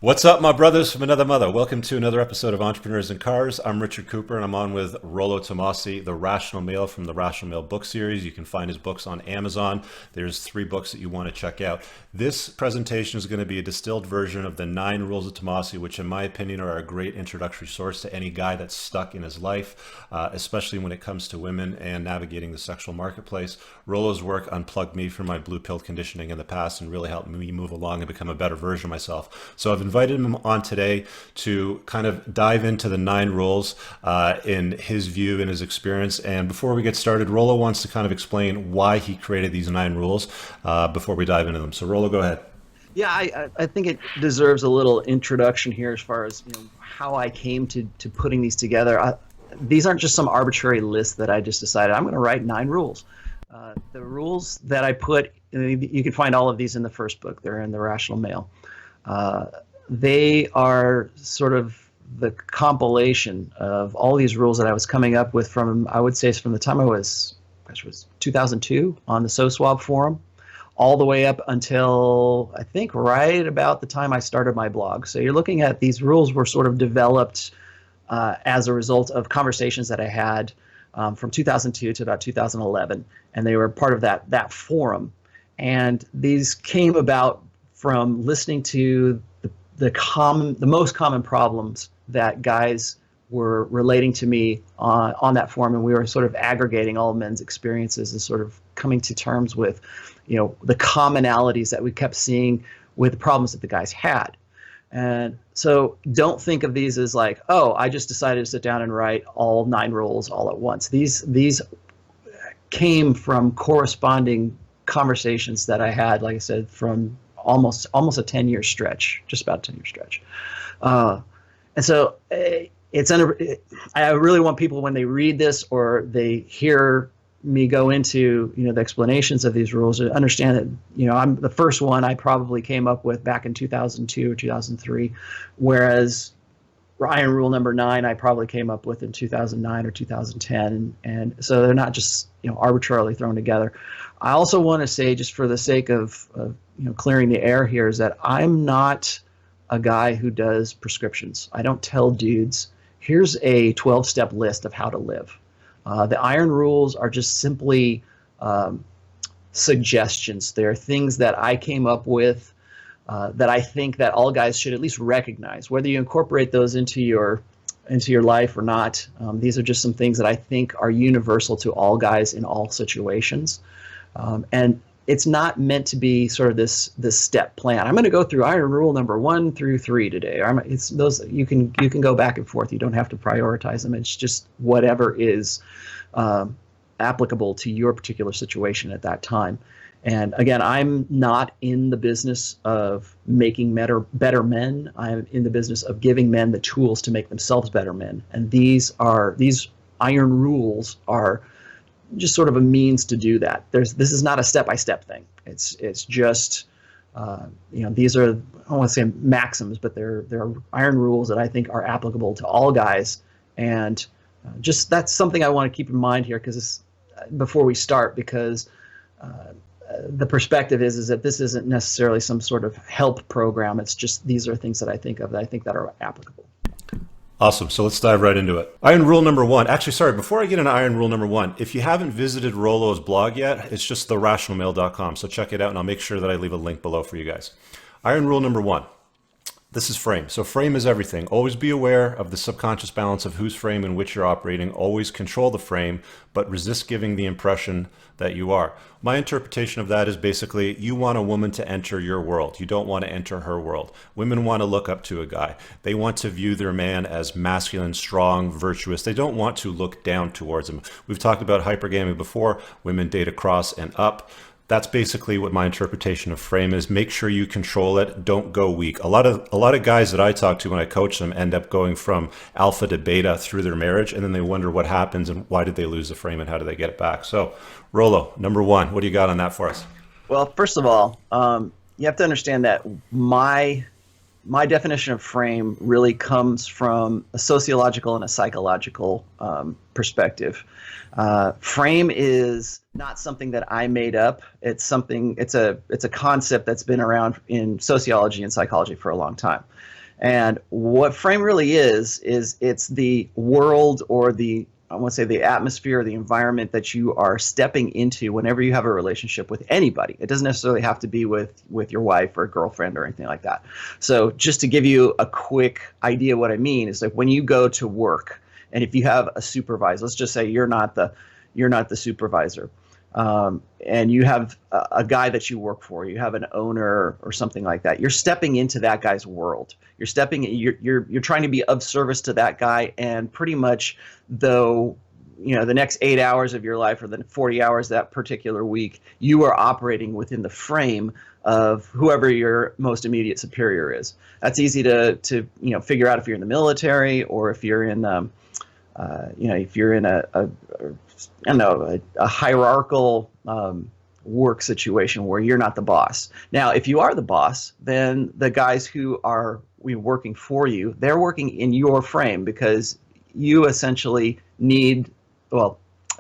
What's up, my brothers from another mother? Welcome to another episode of Entrepreneurs in Cars. I'm Richard Cooper, and I'm on with Rollo Tomassi, the Rational Male from the Rational Male book series. You can find his books on Amazon. There's 3 books that you want to check out. This presentation is going to be a distilled version of the 9 Rules of Tomassi, which in my opinion are a great introductory source to any guy that's stuck in his life, especially when it comes to women and navigating the sexual marketplace. Rollo's work unplugged me from my blue pill conditioning in the past and really helped me move along and become a better version of myself. So I've invited him on today to kind of dive into the 9 rules in his view and his experience. And before we get started, Rollo wants to kind of explain why he created these 9 rules before we dive into them. So Rollo, go ahead. Yeah, I think it deserves a little introduction here as far as how I came to putting these together. These aren't just some arbitrary list that I just decided I'm going to write 9 rules. The rules that I put, you can find all of these in the first book. They're in the Rational Male. They are sort of the compilation of all these rules that I was coming up with from, I would say, from the time I was 2002 on the SoSwab forum, all the way up until I think right about the time I started my blog. So you're looking at these rules were sort of developed as a result of conversations that I had from 2002 to about 2011, and they were part of that forum. And these came about from listening to the most common problems that guys were relating to me on that forum, and we were sort of aggregating all men's experiences and sort of coming to terms with, the commonalities that we kept seeing with the problems that the guys had. And so don't think of these as like, oh, I just decided to sit down and write all 9 rules all at once. These came from corresponding conversations that I had, like I said, from almost a 10-year stretch, just about a 10-year stretch. And so I really want people, when they read this or they hear me go into the explanations of these rules, to understand that I'm the first one I probably came up with back in 2002 or 2003, whereas Iron Rule number 9 I probably came up with in 2009 or 2010, and so they're not just arbitrarily thrown together. I also want to say, just for the sake of clearing the air here, is that I'm not a guy who does prescriptions. I don't tell dudes, here's a 12-step list of how to live. The Iron Rules are just simply suggestions. They're things that I came up with that I think that all guys should at least recognize, whether you incorporate those into your life or not. These are just some things that I think are universal to all guys in all situations. And it's not meant to be sort of this step plan. I'm going to go through Iron Rule number 1 through 3 today. It's those you can go back and forth. You don't have to prioritize them. It's just whatever is applicable to your particular situation at that time. And again, I'm not in the business of making better men. I'm in the business of giving men the tools to make themselves better men. And these Iron Rules are just sort of a means to do that. This is not a step-by-step thing. It's just these are, I don't want to say maxims, but they're Iron Rules that I think are applicable to all guys. And just that's something I want to keep in mind here, because before we start, because the perspective is that this isn't necessarily some sort of help program. It's just these are things that I think that are applicable. Awesome. So let's dive right into it. Iron Rule number 1. Actually, sorry, before I get into Iron Rule number 1, if you haven't visited Rollo's blog yet, it's just therationalmale.com. So check it out, and I'll make sure that I leave a link below for you guys. Iron Rule number 1. This is frame. So frame is everything. Always be aware of the subconscious balance of whose frame in which you're operating. Always control the frame, but resist giving the impression that you are. My interpretation of that is basically you want a woman to enter your world. You don't want to enter her world. Women want to look up to a guy. They want to view their man as masculine, strong, virtuous. They don't want to look down towards him. We've talked about hypergamy before. Women date across and up. That's basically what my interpretation of frame is. Make sure you control it. Don't go weak. A lot of guys that I talk to when I coach them end up going from alpha to beta through their marriage, and then they wonder what happens and why did they lose the frame and how do they get it back. So, Rollo, number 1, what do you got on that for us? Well, first of all, you have to understand that my my definition of frame really comes from a sociological and a psychological perspective. Frame is not something that I made up. It's something. It's a concept that's been around in sociology and psychology for a long time. And what frame really is it's the world, or the, I want to say, the atmosphere, the environment that you are stepping into whenever you have a relationship with anybody. It doesn't necessarily have to be with your wife or girlfriend or anything like that. So just to give you a quick idea what I mean is, like, when you go to work, and if you have a supervisor, let's just say you're not the supervisor, and you have a guy that you work for, you have an owner or something like that. You're stepping into that guy's world. You're trying to be of service to that guy, and pretty much, though, the next 8 hours of your life, or the 40 hours that particular week, you are operating within the frame of whoever your most immediate superior is. That's easy to figure out if you're in the military, or if you're in if you're in a hierarchical work situation where you're not the boss. Now, if you are the boss, then the guys who are working for you, they're working in your frame, because you essentially need,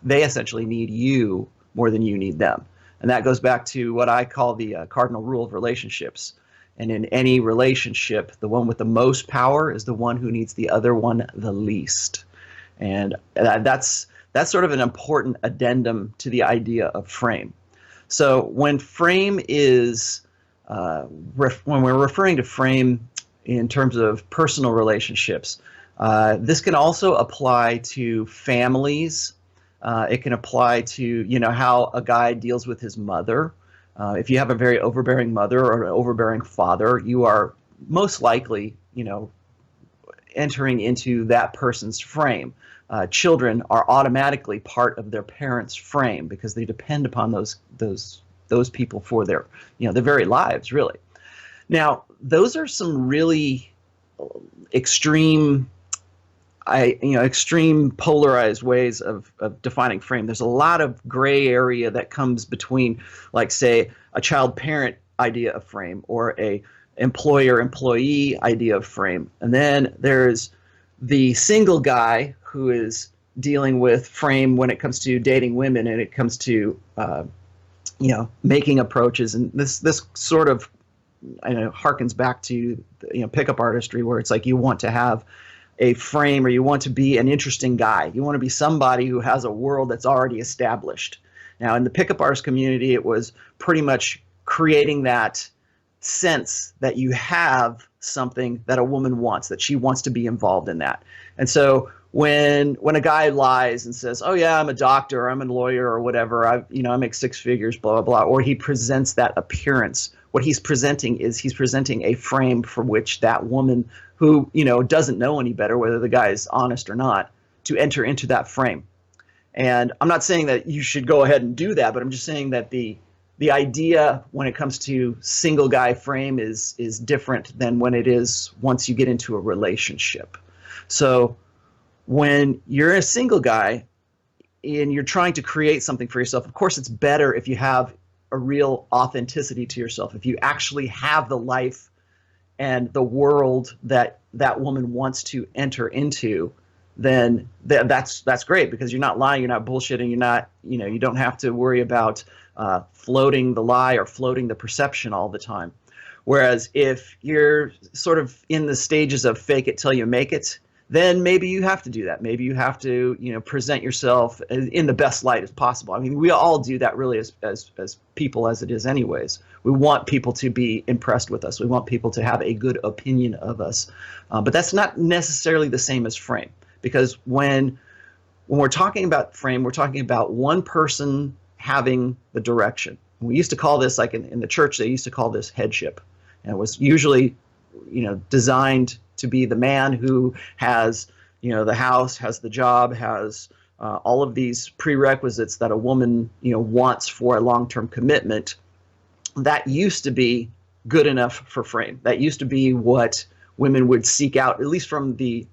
they essentially need you more than you need them. And that goes back to what I call the cardinal rule of relationships. And in any relationship, the one with the most power is the one who needs the other one the least. And that's sort of an important addendum to the idea of frame. So when frame is, when we're referring to frame in terms of personal relationships, this can also apply to families. It can apply to, how a guy deals with his mother. If you have a very overbearing mother or an overbearing father, you are most likely, entering into that person's frame. Children are automatically part of their parents' frame, because they depend upon those people for their very lives, really. Now, those are some really extreme polarized ways of defining frame. There's a lot of gray area that comes between, like, say, a child-parent idea of frame, or a employer-employee idea of frame. And then there's the single guy who is dealing with frame when it comes to dating women, and it comes to making approaches. And this sort of harkens back to pickup artistry, where it's like you want to have a frame, or you want to be an interesting guy. You want to be somebody who has a world that's already established. Now, in the pickup artist community, it was pretty much creating that sense that you have something that a woman wants, that she wants to be involved in that. And so when a guy lies and says, "Oh yeah, I'm a doctor, or I'm a lawyer, or whatever, I make six figures, blah blah blah," or he presents that appearance, what he's presenting a frame for which that woman, who doesn't know any better whether the guy is honest or not, to enter into that frame. And I'm not saying that you should go ahead and do that, but I'm just saying that the idea when it comes to single guy frame is different than when it is once you get into a relationship. So when you're a single guy and you're trying to create something for yourself, of course it's better if you have a real authenticity to yourself. If you actually have the life and the world that that woman wants to enter into, then that's great, because you're not lying, you're not bullshitting, you're not, you don't have to worry about floating the lie or floating the perception all the time. Whereas if you're sort of in the stages of fake it till you make it, then maybe you have to do that. Maybe you have to, present yourself in the best light as possible. I mean, we all do that really as people, as it is anyways. We want people to be impressed with us. We want people to have a good opinion of us. But that's not necessarily the same as frame, because when we're talking about frame, we're talking about one person having the direction. We used to call this, like in the church, they used to call this headship. And it was usually, designed to be the man who has, the house, has the job, has all of these prerequisites that a woman, wants for a long-term commitment. That used to be good enough for frame. That used to be what women would seek out, at least from the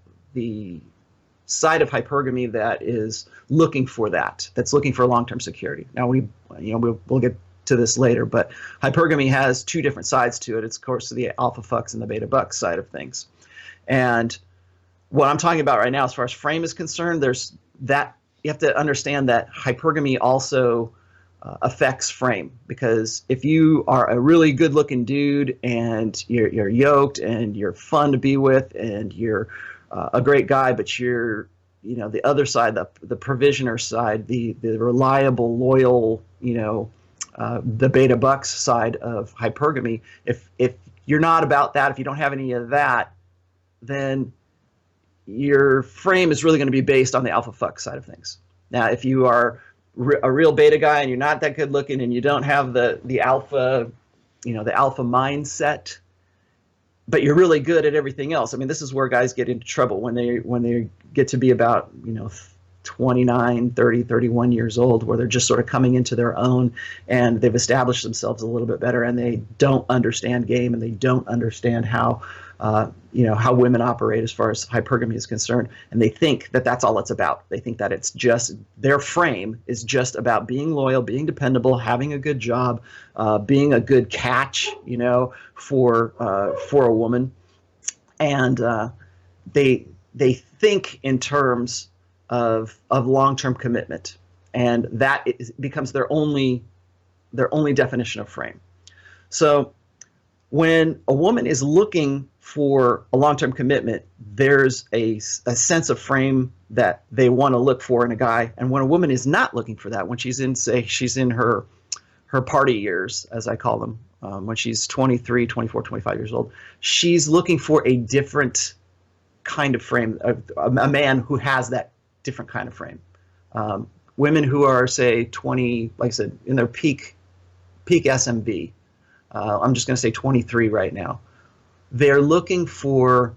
side of hypergamy that is looking for that, that's looking for long-term security. Now we'll get to this later, but hypergamy has two different sides to it. It's, of course, the alpha fucks and the beta bucks side of things. And what I'm talking about right now, as far as frame is concerned, there's that you have to understand that hypergamy also affects frame, because if you are a really good-looking dude and you're yoked and you're fun to be with and you're a great guy, but you're the other side, the provisioner side, the reliable, loyal, the beta bucks side of hypergamy. If you're not about that, if you don't have any of that, then your frame is really going to be based on the alpha fuck side of things. Now, if you are a real beta guy and you're not that good looking and you don't have the alpha, the alpha mindset, but you're really good at everything else. I mean, this is where guys get into trouble when they get to be about 29, 30, 31 years old, where they're just sort of coming into their own and they've established themselves a little bit better, and they don't understand game and they don't understand how how women operate as far as hypergamy is concerned, and they think that that's all it's about. They think that it's just their frame is just about being loyal, being dependable, having a good job, being a good catch, for a woman, and they think in terms of long-term commitment, and that becomes their only definition of frame. So when a woman is looking for a long-term commitment, there's a sense of frame that they want to look for in a guy. And when a woman is not looking for that, when she's in her party years, as I call them, when she's 23, 24, 25 years old, she's looking for a different kind of frame, a man who has that different kind of frame. Women who are, say, 20, like I said, in their peak SMV, I'm just going to say 23 right now. They're looking for,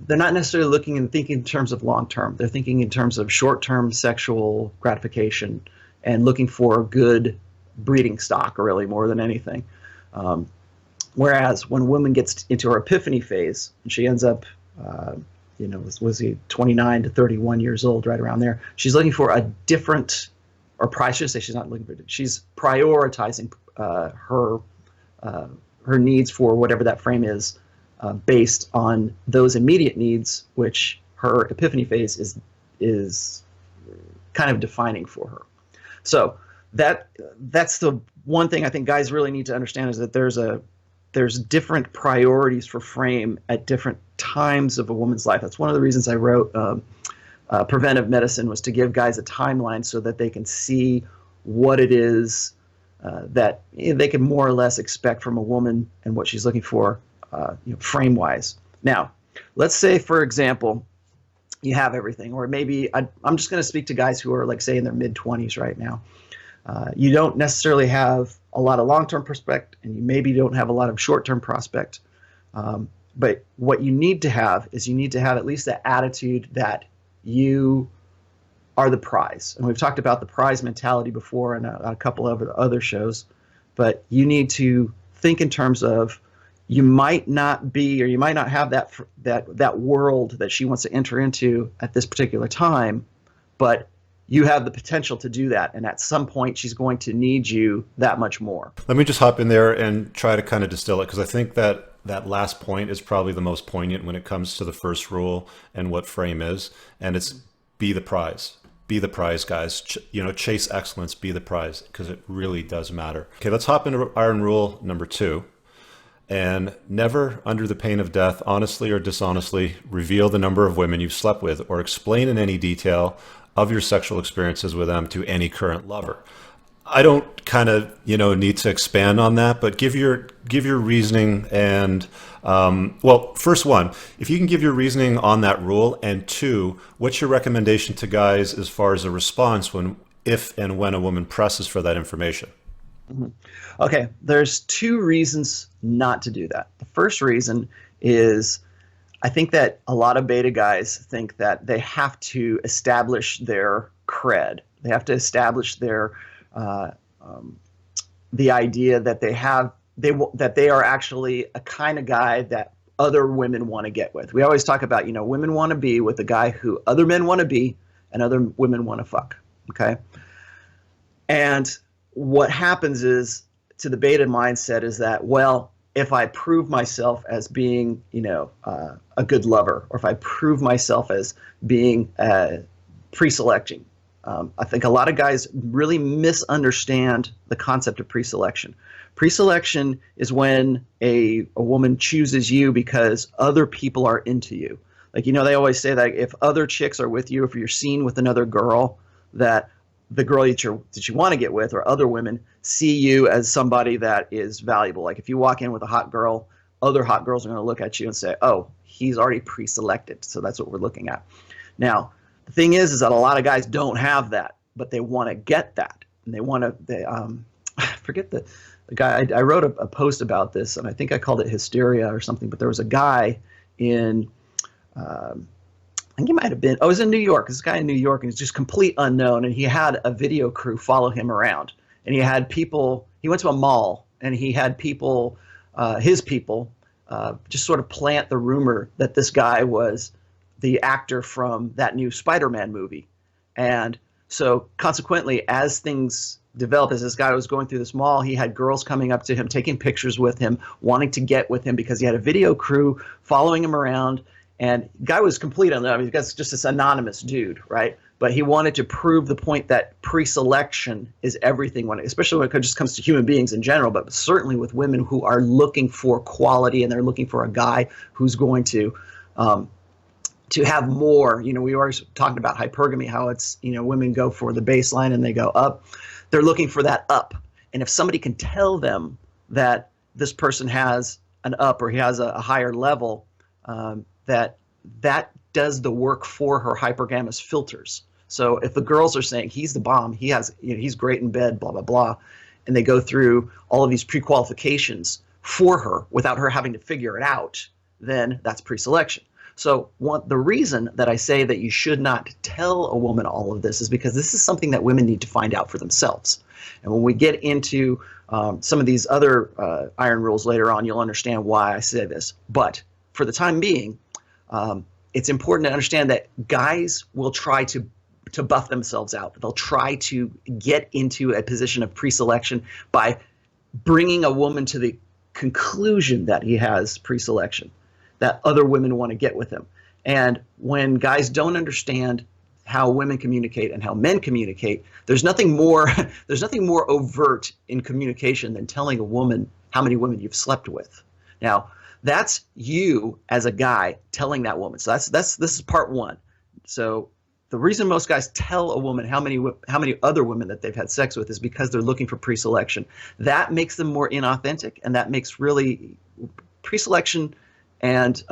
they're not necessarily looking and thinking in terms of long-term. They're thinking in terms of short-term sexual gratification and looking for good breeding stock, really, more than anything. Whereas when a woman gets into her epiphany phase, and she ends up, was he 29 to 31 years old, right around there, she's looking for a different, or I should say she's not looking for it, she's prioritizing her needs for whatever that frame is, based on those immediate needs, which her epiphany phase is kind of defining for her. So that's the one thing I think guys really need to understand, is that there's different priorities for frame at different times of a woman's life. That's one of the reasons I wrote Preventive Medicine, was to give guys a timeline so that they can see what it is that they can more or less expect from a woman and what she's looking for, frame-wise. Now, let's say, for example, you have everything, or maybe I'm just going to speak to guys who are, like, say, in their mid-20s right now. You don't necessarily have a lot of long-term prospect, and you maybe don't have a lot of short-term prospect. But what you need to have is you need to have at least that attitude that you are the prize. And we've talked about the prize mentality before in a couple of other shows, but you need to think in terms of, you might not be, or you might not have that world that she wants to enter into at this particular time, but you have the potential to do that. And at some point, she's going to need you that much more. Let me just hop in there and try to kind of distill it, because I think that last point is probably the most poignant when it comes to the first rule and what frame is. And it's be the prize. Be the prize, guys. Chase excellence, be the prize, because it really does matter. Okay, let's hop into iron rule number 2. And never, under the pain of death, honestly or dishonestly, reveal the number of women you've slept with, or explain in any detail of your sexual experiences with them to any current lover. I don't kind of, need to expand on that, but give your reasoning. And first one, if you can give your reasoning on that rule, and 2, what's your recommendation to guys as far as a response if and when a woman presses for that information? Mm-hmm. Okay, there's 2 reasons not to do that. The first reason is, I think that a lot of beta guys think that they have to establish their cred. They have to establish their the idea that they are actually a kind of guy that other women want to get with. We always talk about, women want to be with a guy who other men want to be and other women want to fuck. Okay, and what happens is, to the beta mindset, is that, well, if I prove myself as being, a good lover, or if I prove myself as being pre-selecting, I think a lot of guys really misunderstand the concept of pre-selection. Pre-selection is when a woman chooses you because other people are into you. Like, they always say that if other chicks are with you, if you're seen with another girl, that the girl that you want to get with, or other women, see you as somebody that is valuable. Like if you walk in with a hot girl, other hot girls are going to look at you and say, oh, he's already pre-selected. So that's what we're looking at. Now, the thing is that a lot of guys don't have that, but they want to get that. And I forget the guy, I wrote a post about this, and I think I called it hysteria or something, but there was a guy in, I think he might have been, it was in New York. This guy in New York, and he's just complete unknown, and he had a video crew follow him around. And he had people, he went to a mall, and he had people, his people, just sort of plant the rumor that this guy was the actor from that new Spider-Man movie. And so consequently, as things developed, as this guy was going through this mall, he had girls coming up to him, taking pictures with him, wanting to get with him because he had a video crew following him around. And the guy was complete unknown. I mean, he's just this anonymous dude, right? But he wanted to prove the point that pre-selection is everything, especially when it just comes to human beings in general, but certainly with women who are looking for quality, and they're looking for a guy who's going to have more. We always talked about hypergamy, how it's, women go for the baseline and they go up. They're looking for that up. And if somebody can tell them that this person has an up, or he has a higher level, that does the work for her hypergamous filters. So if the girls are saying he's the bomb, he's great in bed, blah, blah, blah, and they go through all of these pre-qualifications for her without her having to figure it out, then that's pre-selection. So the reason that I say that you should not tell a woman all of this is because this is something that women need to find out for themselves. And when we get into some of these other iron rules later on, you'll understand why I say this. But for the time being, it's important to understand that guys will try to buff themselves out. They'll try to get into a position of pre-selection by bringing a woman to the conclusion that he has pre-selection, that other women want to get with him. And when guys don't understand how women communicate and how men communicate, there's nothing more overt in communication than telling a woman how many women you've slept with. Now, that's you as a guy telling that woman. So this is part one. So the reason most guys tell a woman how many other women that they've had sex with is because they're looking for pre-selection. That makes them more inauthentic, and that makes really pre-selection and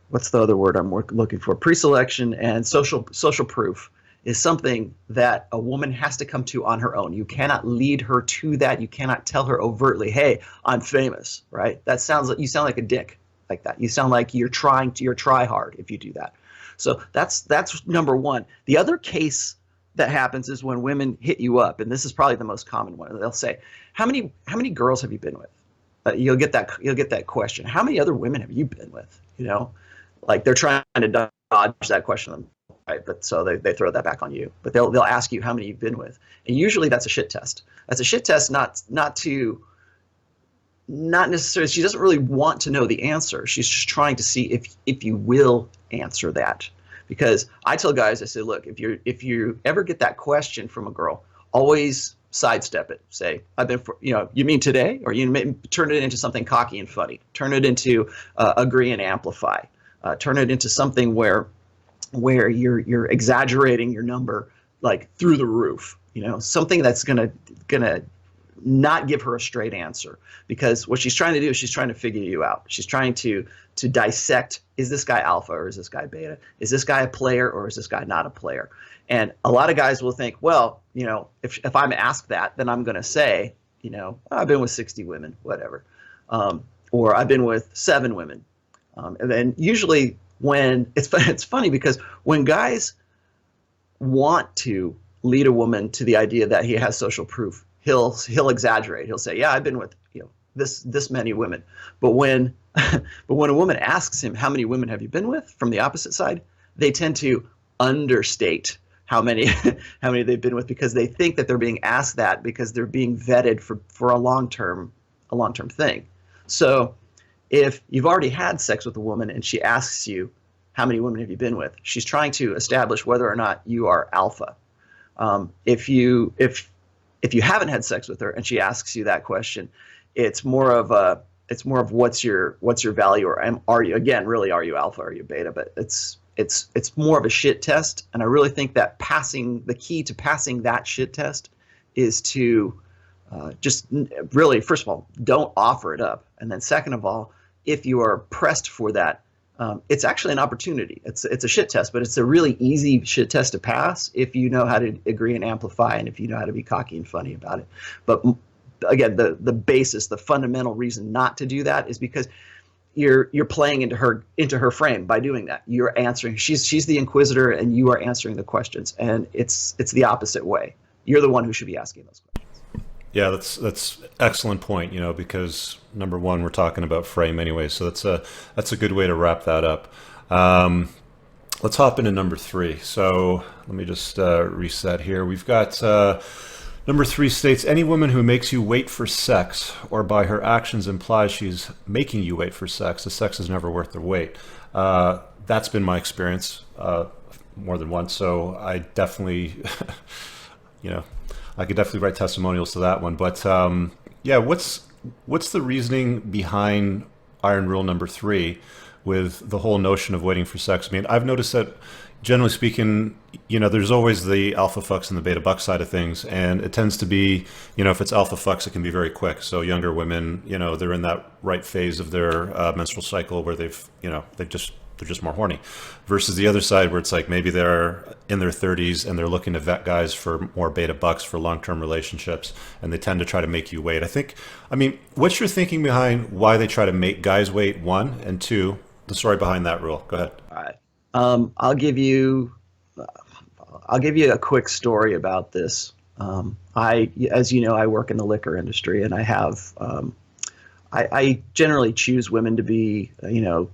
what's the other word I'm looking for? Pre-selection and social proof is something that a woman has to come to on her own. You cannot lead her to that. You cannot tell her overtly, "Hey, I'm famous," right? That sounds like you sound like a dick like that. You sound like you're try hard if you do that. So that's number one. The other case that happens is when women hit you up, and this is probably the most common one. They'll say, "How many girls have you been with?" You'll get that question. How many other women have you been with? Like they're trying to dodge that question, right? But so they throw that back on you. But they'll ask you how many you've been with, and usually that's a shit test. That's a shit test, not necessarily. She doesn't really want to know the answer. She's just trying to see if you will answer that. Because I tell guys, I say, look, if you ever get that question from a girl, always sidestep it. Say, I've been for, you mean today? Or turn it into something cocky and funny. Turn it into agree and amplify. Turn it into something where you're exaggerating your number like through the roof. Something that's gonna not give her a straight answer, because what she's trying to do is she's trying to figure you out. She's trying to dissect, is this guy alpha or is this guy beta? Is this guy a player or is this guy not a player? And a lot of guys will think, well, if I'm asked that, then I'm going to say, I've been with 60 women, whatever. Or I've been with 7 women. And then usually when it's funny because when guys want to lead a woman to the idea that he has social proof, he'll exaggerate. He'll say, yeah, I've been with this many women. But when a woman asks him, how many women have you been with, from the opposite side, they tend to understate how many how many they've been with, because they think that they're being asked that because they're being vetted for a long-term thing. So if you've already had sex with a woman and she asks you, how many women have you been with? She's trying to establish whether or not you are alpha. If you haven't had sex with her and she asks you that question, it's more of what's your value, or are you, again, really, are you alpha, are you beta? But it's more of a shit test, and I really think that the key to passing that shit test is to just really, first of all, don't offer it up, and then second of all, if you are pressed for that, it's actually an opportunity. It's a shit test, but it's a really easy shit test to pass if you know how to agree and amplify, and if you know how to be cocky and funny about it. But again, the basis, the fundamental reason not to do that is because you're playing into her frame by doing that. You're answering. She's the inquisitor, and you are answering the questions, and it's the opposite way. You're the one who should be asking those questions. Yeah, that's excellent point, because number one, we're talking about frame anyway, so that's a good way to wrap that up. Let's hop into number 3. So let me just reset here. We've got number 3 states, any woman who makes you wait for sex or by her actions implies she's making you wait for sex, the sex is never worth the wait. That's been my experience more than once, so I definitely, I could definitely write testimonials to that one. But yeah, what's the reasoning behind iron rule number 3 with the whole notion of waiting for sex? I mean, I've noticed that generally speaking, there's always the alpha fucks and the beta buck side of things, and it tends to be, if it's alpha fucks, it can be very quick. So younger women, they're in that right phase of their menstrual cycle where they're just more horny, versus the other side where it's like maybe they're in their 30s and they're looking to vet guys for more beta bucks for long-term relationships, and they tend to try to make you wait. What's your thinking behind why they try to make guys wait, 1, and 2, the story behind that rule? Go ahead. All right. I'll give you a quick story about this. As you know, I work in the liquor industry, and I have I generally choose women to be,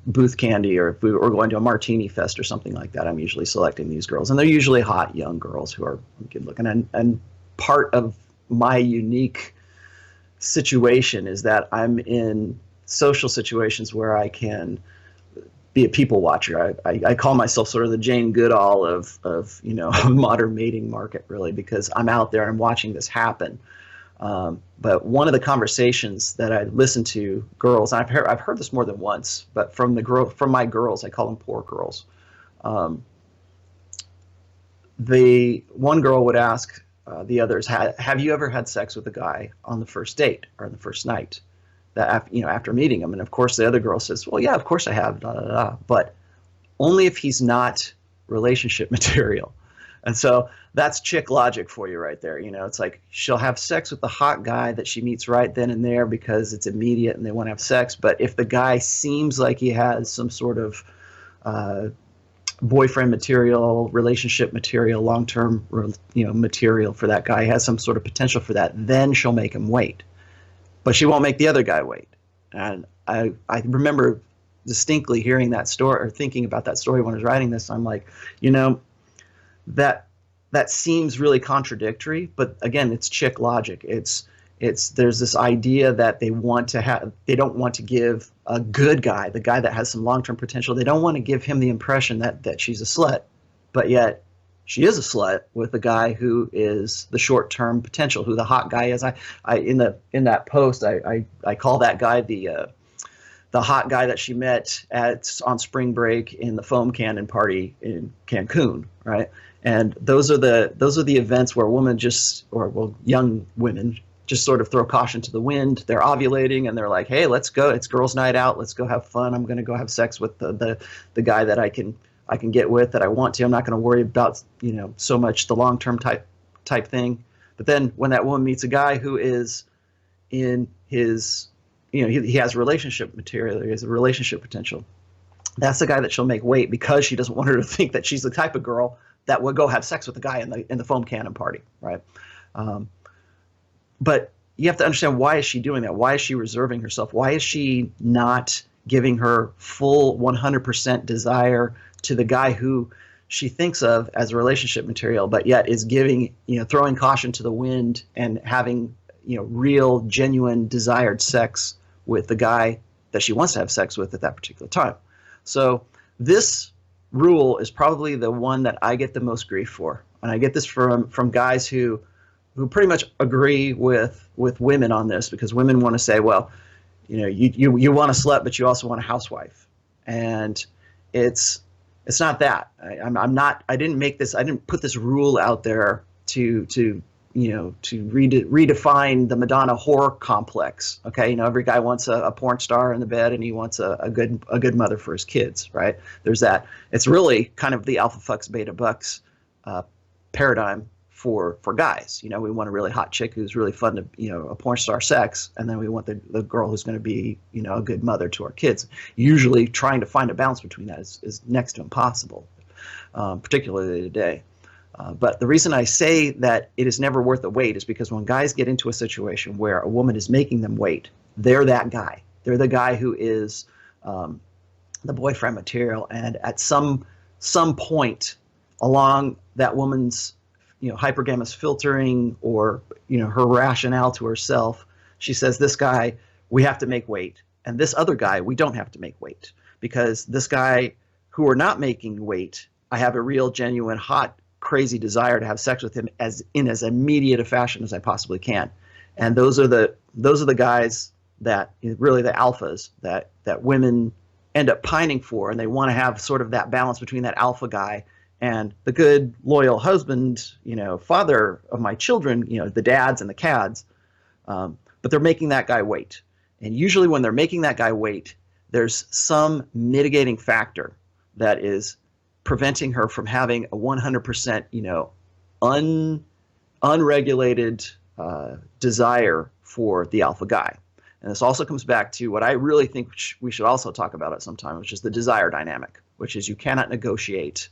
booth candy, or if we're going to a martini fest or something like that, I'm usually selecting these girls, and they're usually hot young girls who are good looking. And part of my unique situation is that I'm in social situations where I can be a people watcher. I call myself sort of the Jane Goodall of modern mating market, really, because I'm out there and I'm watching this happen. But one of the conversations that I listen to girls, and I've heard this more than once, but from my girls, I call them poor girls. The one girl would ask the others, "Have you ever had sex with a guy on the first date or on the first night?" That after meeting him, and of course the other girl says, "Well, yeah, of course I have," but only if he's not relationship material. And so that's chick logic for you right there. It's like she'll have sex with the hot guy that she meets right then and there because it's immediate and they want to have sex. But if the guy seems like he has some sort of boyfriend material, relationship material, long-term material for that guy, has some sort of potential for that, then she'll make him wait. But she won't make the other guy wait. And I remember distinctly hearing that story, or thinking about that story when I was writing this. I'm like, that seems really contradictory, but again, it's chick logic. There's this idea that they don't want to give a good guy, the guy that has some long-term potential, they don't want to give him the impression that she's a slut, but yet she is a slut with the guy who is the short-term potential, who the hot guy is. In that post, I call that guy the hot guy that she met on spring break in the foam cannon party in Cancun, right? And those are the events where young women just sort of throw caution to the wind. They're ovulating and they're like, "Hey, let's go. It's girls' night out. Let's go have fun. I'm going to go have sex with the guy that I can get with, that I want to. I'm not going to worry about so much the long-term type thing." But then when that woman meets a guy who is in his he has relationship material, he has a relationship potential, that's the guy that she'll make wait, because she doesn't want her to think that she's the type of girl that would go have sex with the guy in the foam cannon party, right? But you have to understand, why is she doing that? Why is she reserving herself? Why is she not giving her full 100% desire to the guy who she thinks of as relationship material, but yet is giving, throwing caution to the wind and having, real, genuine, desired sex with the guy that she wants to have sex with at that particular time. So this rule is probably the one that I get the most grief for. And I get this from guys who pretty much agree with women on this, because women want to say, well, you want a slut, but you also want a housewife. And it's not that. I didn't put this rule out there to redefine the Madonna whore complex. Okay, every guy wants a porn star in the bed, and he wants a good mother for his kids, right? There's that. It's really kind of the alpha fucks beta bucks paradigm for guys. We want a really hot chick who's really fun to, a porn star sex, and then we want the girl who's going to be, a good mother to our kids. Usually trying to find a balance between that is next to impossible, particularly today. But the reason I say that it is never worth the wait is because when guys get into a situation where a woman is making them wait, they're that guy. They're the guy who is the boyfriend material, and at some point along that woman's hypergamous filtering or her rationale to herself, she says, this guy we have to make wait, and this other guy we don't have to make wait, because this guy who we're not making wait, I have a real, genuine, hot, crazy desire to have sex with him as immediate a fashion as I possibly can. And those are the guys that really the alphas that women end up pining for, and they want to have sort of that balance between that alpha guy and the good, loyal husband, father of my children, the dads and the cads. But they're making that guy wait. And usually when they're making that guy wait, there's some mitigating factor that is preventing her from having a 100%, unregulated desire for the alpha guy. And this also comes back to what I really think we should also talk about at some time, which is the desire dynamic, which is you cannot negotiate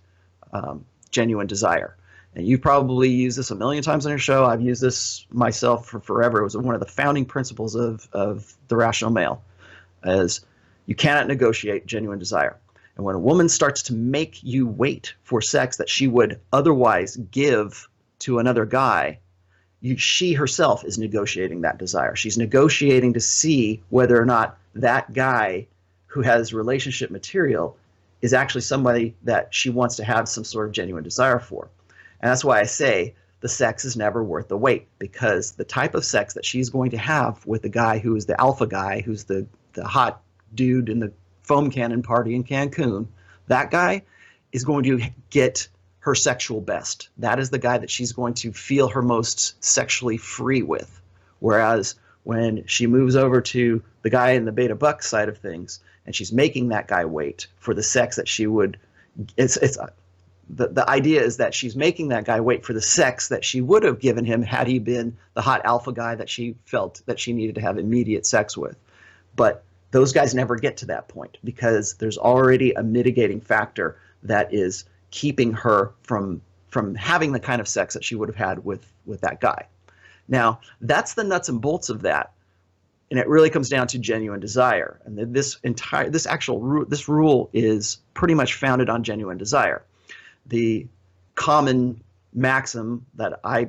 genuine desire. And you've probably used this a million times on your show. I've used this myself for forever. It was one of the founding principles of the rational male, as you cannot negotiate genuine desire. And when a woman starts to make you wait for sex that she would otherwise give to another guy, she herself is negotiating that desire. She's negotiating to see whether or not that guy who has relationship material is actually somebody that she wants to have some sort of genuine desire for. And that's why I say the sex is never worth the wait, because the type of sex that she's going to have with the guy who is the alpha guy, who's the hot dude in the foam cannon party in Cancun, that guy is going to get her sexual best. That is the guy that she's going to feel her most sexually free with. Whereas when she moves over to the guy in the beta buck side of things, and she's making that guy wait for the sex that she would, the idea is that she's making that guy wait for the sex that she would have given him had he been the hot alpha guy that she felt that she needed to have immediate sex with. But those guys never get to that point, because there's already a mitigating factor that is keeping her from having the kind of sex that she would have had with that guy. Now, that's the nuts and bolts of that. And it really comes down to genuine desire. And this rule is pretty much founded on genuine desire. The common maxim that I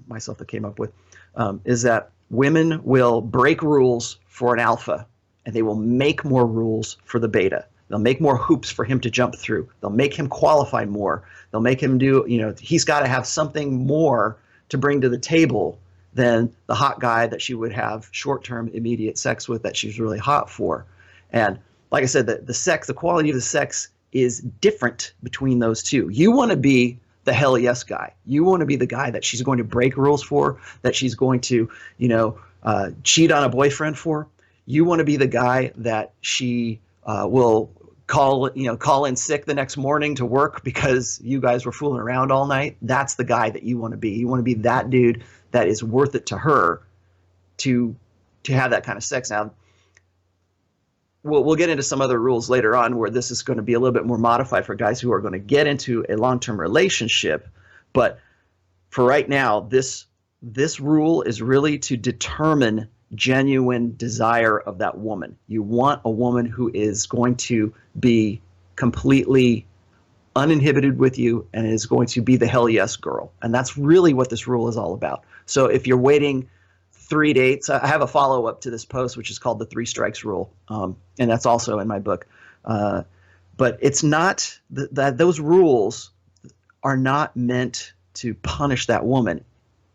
myself that came up with is that women will break rules for an alpha, and they will make more rules for the beta. They'll make more hoops for him to jump through. They'll make him qualify more. They'll make him do, he's got to have something more to bring to the table than the hot guy that she would have short-term immediate sex with that she's really hot for. And like I said, the quality of the sex is different between those two. You want to be the hell yes guy. You want to be the guy that she's going to break rules for, that she's going to, cheat on a boyfriend for. You want to be the guy that she will call in sick the next morning to work because you guys were fooling around all night. That's the guy that you want to be. You want to be that dude that is worth it to her to have that kind of sex. Now, we'll get into some other rules later on where this is going to be a little bit more modified for guys who are going to get into a long-term relationship. But for right now, this rule is really to determine genuine desire of that woman. You want a woman who is going to be completely uninhibited with you and is going to be the hell yes girl. And that's really what this rule is all about. So if you're waiting 3 dates, I have a follow-up to this post, which is called the 3 strikes rule. And that's also in my book. But it's not that those rules are not meant to punish that woman.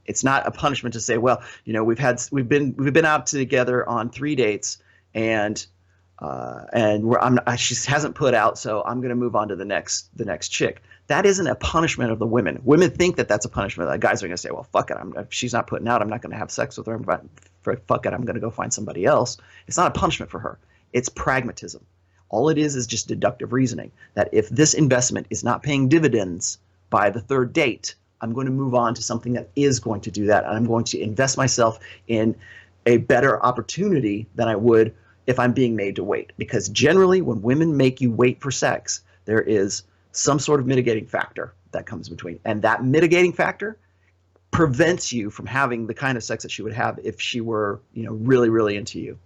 It's not a punishment to say, well, you know, we've been out together on 3 dates, and she hasn't put out, so I'm going to move on to the next chick. That isn't a punishment of the women. Women think that that's a punishment. That guys are going to say, well, fuck it. If she's not putting out, I'm not going to have sex with her. Fuck it. I'm going to go find somebody else. It's not a punishment for her. It's pragmatism. All it is just deductive reasoning, that if this investment is not paying dividends by the 3rd date, I'm going to move on to something that is going to do that. And I'm going to invest myself in a better opportunity than I would if I'm being made to wait. Because generally, when women make you wait for sex, there is some sort of mitigating factor that comes between. And that mitigating factor prevents you from having the kind of sex that she would have if she were, you know, really, really into you.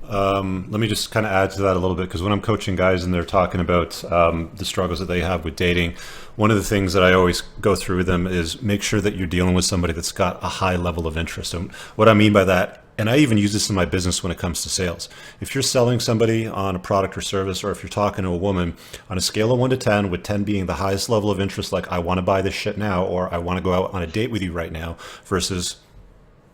Let me just kind of add to that a little bit, because when I'm coaching guys and they're talking about the struggles that they have with dating, one of the things that I always go through with them is make sure that you're dealing with somebody that's got a high level of interest. And what I mean by that, and I even use this in my business when it comes to sales. If you're selling somebody on a product or service, or if you're talking to a woman on a scale of 1 to 10, with 10 being the highest level of interest, like I want to buy this shit now, or I want to go out on a date with you right now, versus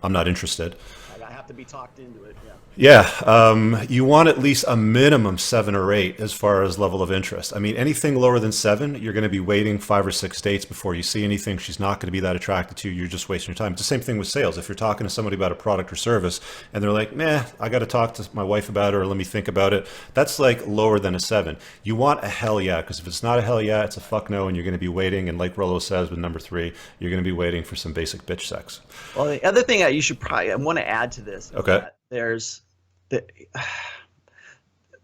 I'm not interested. I have to be talked into it. Yeah, you want at least a minimum 7 or 8 as far as level of interest. I mean, anything lower than 7, you're going to be waiting 5 or 6 dates before you see anything. She's not going to be that attracted to you. You're just wasting your time. It's the same thing with sales. If you're talking to somebody about a product or service and they're like, meh, I got to talk to my wife about it, or let me think about it. That's like lower than a 7. You want a hell yeah, because if it's not a hell yeah, it's a fuck no, and you're going to be waiting. And like Rollo says with number 3, you're going to be waiting for some basic bitch sex. Well, the other thing that you should I want to add to this. Okay. There's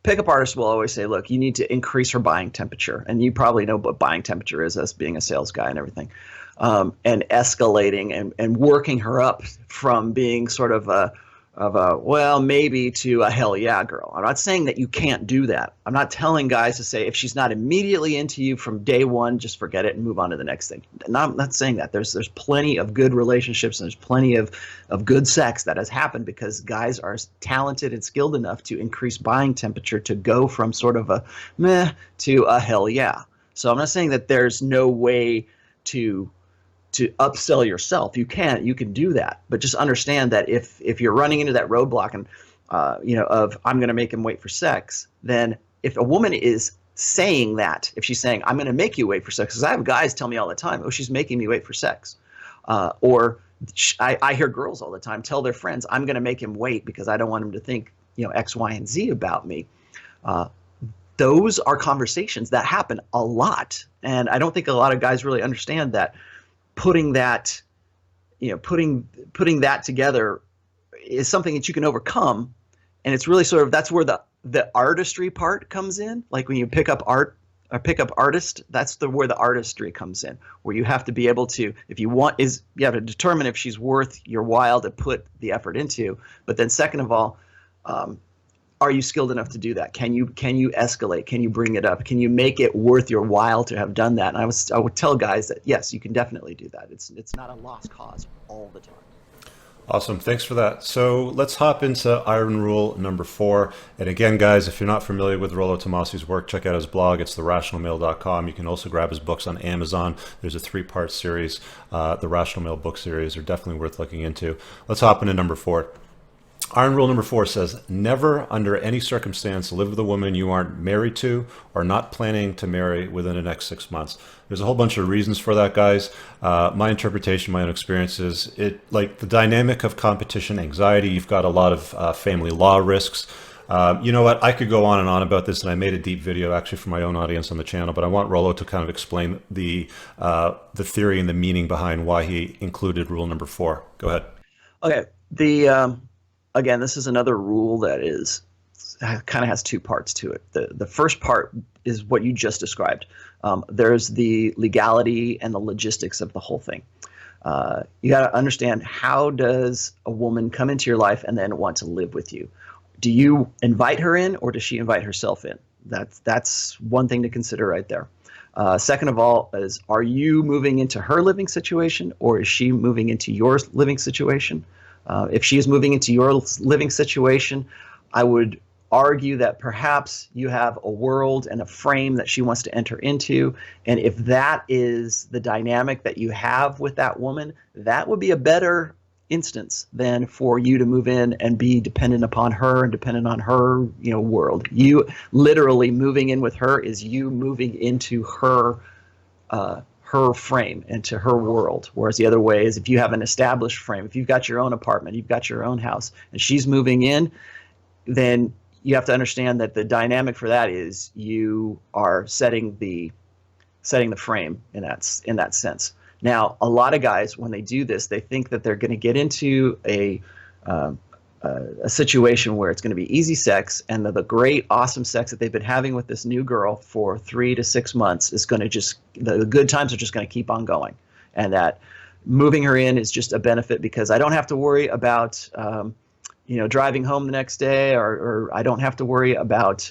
pickup artists will always say, look, you need to increase her buying temperature. And you probably know what buying temperature is as being a sales guy and everything. And escalating and working her up from being sort of a well, maybe, to a hell yeah girl. I'm not saying that you can't do that. I'm not telling guys to say, if she's not immediately into you from day one, just forget it and move on to the next thing. I'm not saying that. There's plenty of good relationships, and there's plenty of good sex that has happened because guys are talented and skilled enough to increase buying temperature to go from sort of a meh to a hell yeah. So I'm not saying that there's no way to upsell yourself. You can do that, but just understand that if you're running into that roadblock and of I'm going to make him wait for sex, then if a woman is saying that, if she's saying I'm going to make you wait for sex, because I have guys tell me all the time, oh, she's making me wait for sex, or I hear girls all the time tell their friends, I'm going to make him wait because I don't want him to think X, Y, and Z about me. Those are conversations that happen a lot, and I don't think a lot of guys really understand that. Putting that together is something that you can overcome, and it's really sort of that's where the artistry part comes in. Like when you pick up art or pick up artist, that's where the artistry comes in, where you have to be able to, if you have to determine if she's worth your while to put the effort into. But then second of all, are you skilled enough to do that? Can you escalate? Can you bring it up? Can you make it worth your while to have done that? And I would tell guys that yes, you can definitely do that. It's not a lost cause all the time. Awesome. Thanks for that. So let's hop into iron rule number 4. And again, guys, if you're not familiar with Rollo Tomassi's work, check out his blog. It's therationalmale.com. You can also grab his books on Amazon. There's a 3-part series. The Rational Male book series are definitely worth looking into. Let's hop into number 4. Iron rule number 4 says, never under any circumstance live with a woman you aren't married to or not planning to marry within the next 6 months. There's a whole bunch of reasons for that, guys. My interpretation, my own experiences, like the dynamic of competition, anxiety, you've got a lot of family law risks. You know what? I could go on and on about this, and I made a deep video actually for my own audience on the channel, but I want Rollo to kind of explain the theory and the meaning behind why he included rule number 4. Go ahead. Okay. Again, this is another rule that kind of has 2 parts to it. The first part is what you just described. There's the legality and the logistics of the whole thing. You got to understand, how does a woman come into your life and then want to live with you? Do you invite her in, or does she invite herself in? That's one thing to consider right there. Second of all, is are you moving into her living situation, or is she moving into your living situation? If she is moving into your living situation, I would argue that perhaps you have a world and a frame that she wants to enter into. And if that is the dynamic that you have with that woman, that would be a better instance than for you to move in and be dependent upon her and dependent on her, world. You literally moving in with her is you moving into her frame, into her world. Whereas the other way is if you have an established frame, if you've got your own apartment, you've got your own house, and she's moving in, then you have to understand that the dynamic for that is you are setting the frame in that sense. Now, a lot of guys, when they do this, they think that they're going to get into a situation where it's going to be easy sex, and the great, awesome sex that they've been having with this new girl for 3 to 6 months is going to the good times are just going to keep on going, and that moving her in is just a benefit because I don't have to worry about driving home the next day, or I don't have to worry about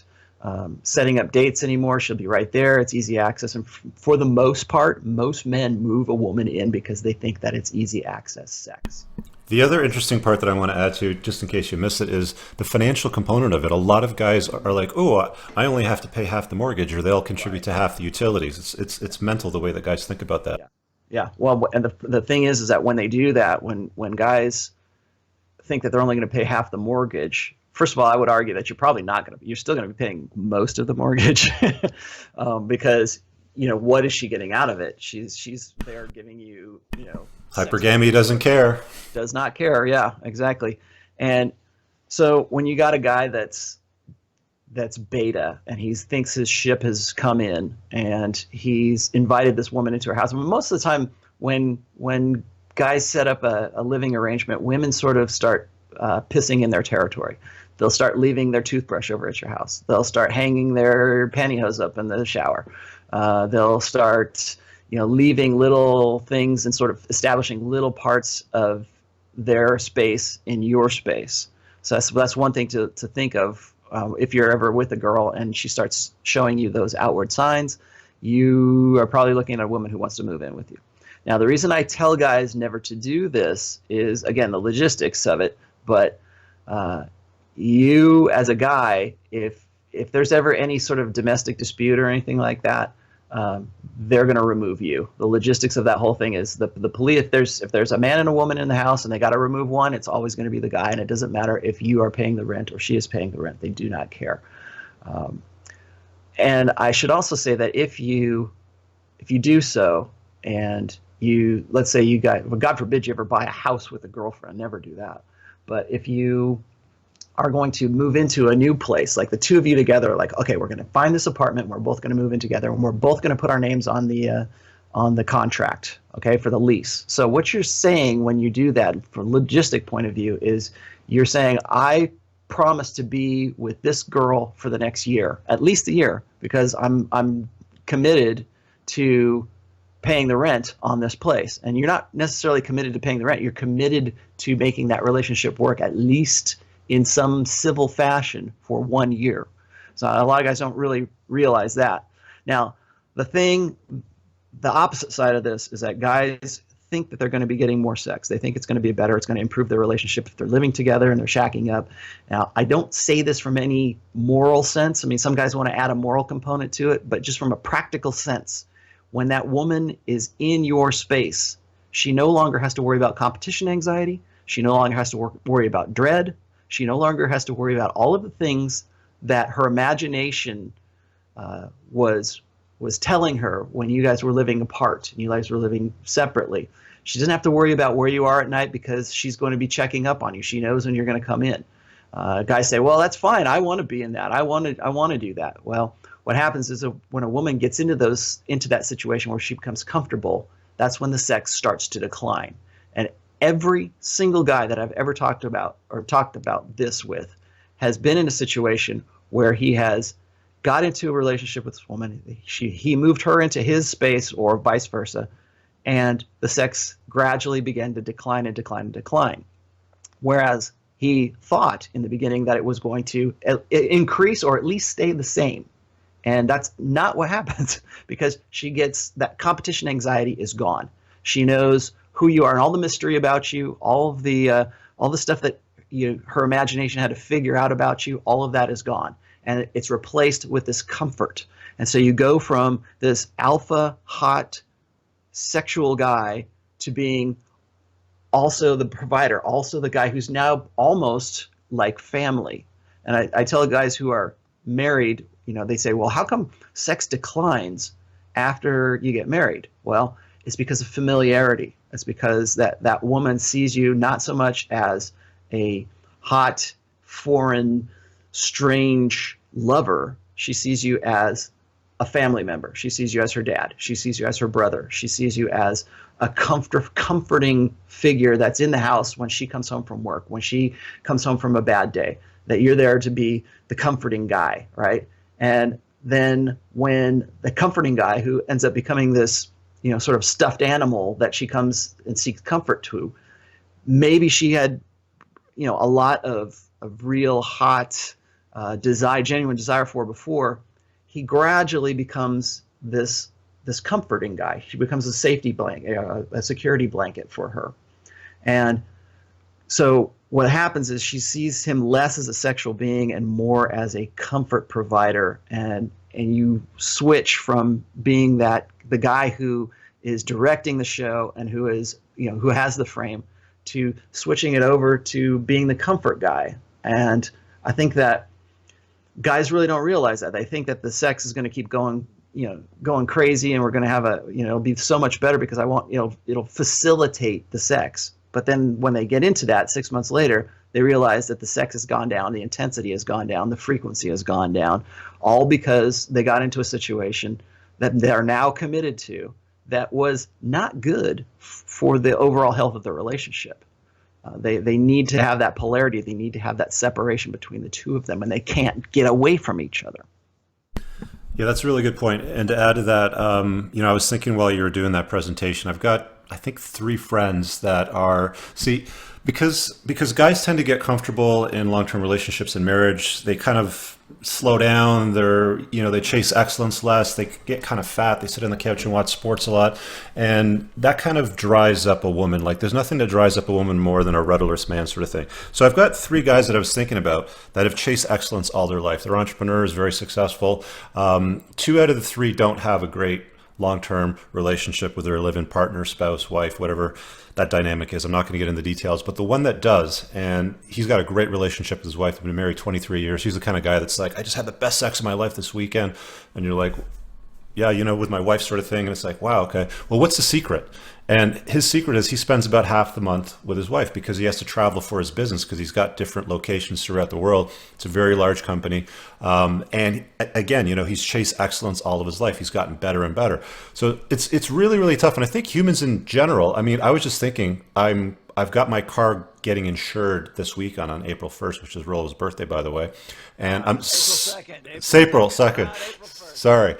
setting up dates anymore. She'll be right there. It's easy access. And for the most part, most men move a woman in because they think that it's easy access sex. The other interesting part that I want to add to, just in case you missed it, is the financial component of it. A lot of guys are like, oh, I only have to pay half the mortgage, or they'll contribute to half the utilities. It's mental the way that guys think about that. Yeah. Well, and the thing is that when they do that, when guys think that they're only going to pay half the mortgage, first of all, I would argue that you're probably not going to. You're still going to be paying most of the mortgage because what is she getting out of it? She's there giving you Hypergamy doesn't care. Does not care. Yeah, exactly. And so when you got a guy that's beta and he thinks his ship has come in and he's invited this woman into her house. I mean, most of the time when guys set up a living arrangement, women sort of start pissing in their territory. They'll start leaving their toothbrush over at your house. They'll start hanging their pantyhose up in the shower. They'll start, leaving little things and sort of establishing little parts of their space in your space. So that's one thing to think of. If you're ever with a girl and she starts showing you those outward signs, you are probably looking at a woman who wants to move in with you. Now, the reason I tell guys never to do this is, again, the logistics of it. But you, as a guy, if there's ever any sort of domestic dispute or anything like that, they're going to remove you. The logistics of that whole thing is the police. If there's a man and a woman in the house and they got to remove one, it's always going to be the guy, and it doesn't matter if you are paying the rent or she is paying the rent. They do not care. And I should also say that if you do so, and let's say you got, well, God forbid you ever buy a house with a girlfriend, never do that. But if you are going to move into a new place, like the two of you together are like, okay, we're going to find this apartment, we're both going to move in together, and we're both going to put our names on the contract, okay, for the lease. So what you're saying when you do that, from a logistic point of view, is you're saying, I promise to be with this girl for the next year, at least a year, because I'm committed to paying the rent on this place. And you're not necessarily committed to paying the rent, you're committed to making that relationship work at least in some civil fashion for 1 year. So a lot of guys don't really realize that. Now, the opposite side of this is that guys think that they're going to be getting more sex. They think it's going to be better. It's going to improve their relationship if they're living together and they're shacking up. Now, I don't say this from any moral sense. I mean, some guys want to add a moral component to it, but just from a practical sense, when that woman is in your space, she no longer has to worry about competition anxiety. She no longer has to worry about dread. She no longer has to worry about all of the things that her imagination was telling her when you guys were living apart and you guys were living separately. She doesn't have to worry about where you are at night because she's going to be checking up on you. She knows when you're going to come in. Guys say, well, that's fine. I want to be in that. I want to do that. Well, what happens is when a woman gets into that situation where she becomes comfortable, that's when the sex starts to decline. And every single guy that I've ever talked about this with has been in a situation where he has got into a relationship with this woman. He moved her into his space or vice versa, and the sex gradually began to decline and decline and decline. Whereas he thought in the beginning that it was going to increase or at least stay the same. And that's not what happens because she gets that competition anxiety is gone. She knows who you are and all the mystery about you, all the stuff that her imagination had to figure out about you. All of that is gone, and it's replaced with this comfort. And so you go from this alpha, hot, sexual guy to being also the provider, also the guy who's now almost like family. And I tell guys who are married, they say, well, how come sex declines after you get married? Well, it's because of familiarity. It's because that woman sees you not so much as a hot, foreign, strange lover. She sees you as a family member. She sees you as her dad. She sees you as her brother. She sees you as a comforting figure that's in the house when she comes home from work, when she comes home from a bad day, that you're there to be the comforting guy, right? And then when the comforting guy who ends up becoming this, sort of stuffed animal that she comes and seeks comfort to, maybe she had, a lot of real hot genuine desire for before, he gradually becomes this comforting guy. She becomes a safety blanket, a security blanket for her. And so what happens is she sees him less as a sexual being and more as a comfort provider. And you switch from being the guy who is directing the show and who is, who has the frame, to switching it over to being the comfort guy. And I think that guys really don't realize that. They think that the sex is going to keep going crazy, and we're going to have it'll be so much better because it'll facilitate the sex. But then when they get into that 6 months later, they realize that the sex has gone down, the intensity has gone down, the frequency has gone down, all because they got into a situation that they're now committed to that was not good for the overall health of the relationship. They need to have that polarity. They need to have that separation between the two of them, and they can't get away from each other. Yeah, that's a really good point. And to add to that, I was thinking while you were doing that presentation, I've got, I think, 3 friends that are, because guys tend to get comfortable in long-term relationships and marriage, they kind of slow down. They chase excellence less. They get kind of fat. They sit on the couch and watch sports a lot. And that kind of dries up a woman. Like, there's nothing that dries up a woman more than a rudderless man sort of thing. So I've got 3 guys that I was thinking about that have chased excellence all their life. They're entrepreneurs, very successful. 2 out of the 3 don't have a great long-term relationship with their live-in partner, spouse, wife, whatever that dynamic is. I'm not going to get into details, but the one that does, and he's got a great relationship with his wife. They've been married 23 years. He's the kind of guy that's like, I just had the best sex of my life this weekend. And you're like, yeah, with my wife sort of thing. And it's like, wow, okay. Well, what's the secret? And his secret is he spends about half the month with his wife because he has to travel for his business because he's got different locations throughout the world. It's a very large company. And again, he's chased excellence all of his life. He's gotten better and better. So it's really, really tough. And I think humans in general, I was just thinking, I've got my car getting insured this week on April 1st, which is Rollo's birthday, by the way. And April 2nd. Sorry.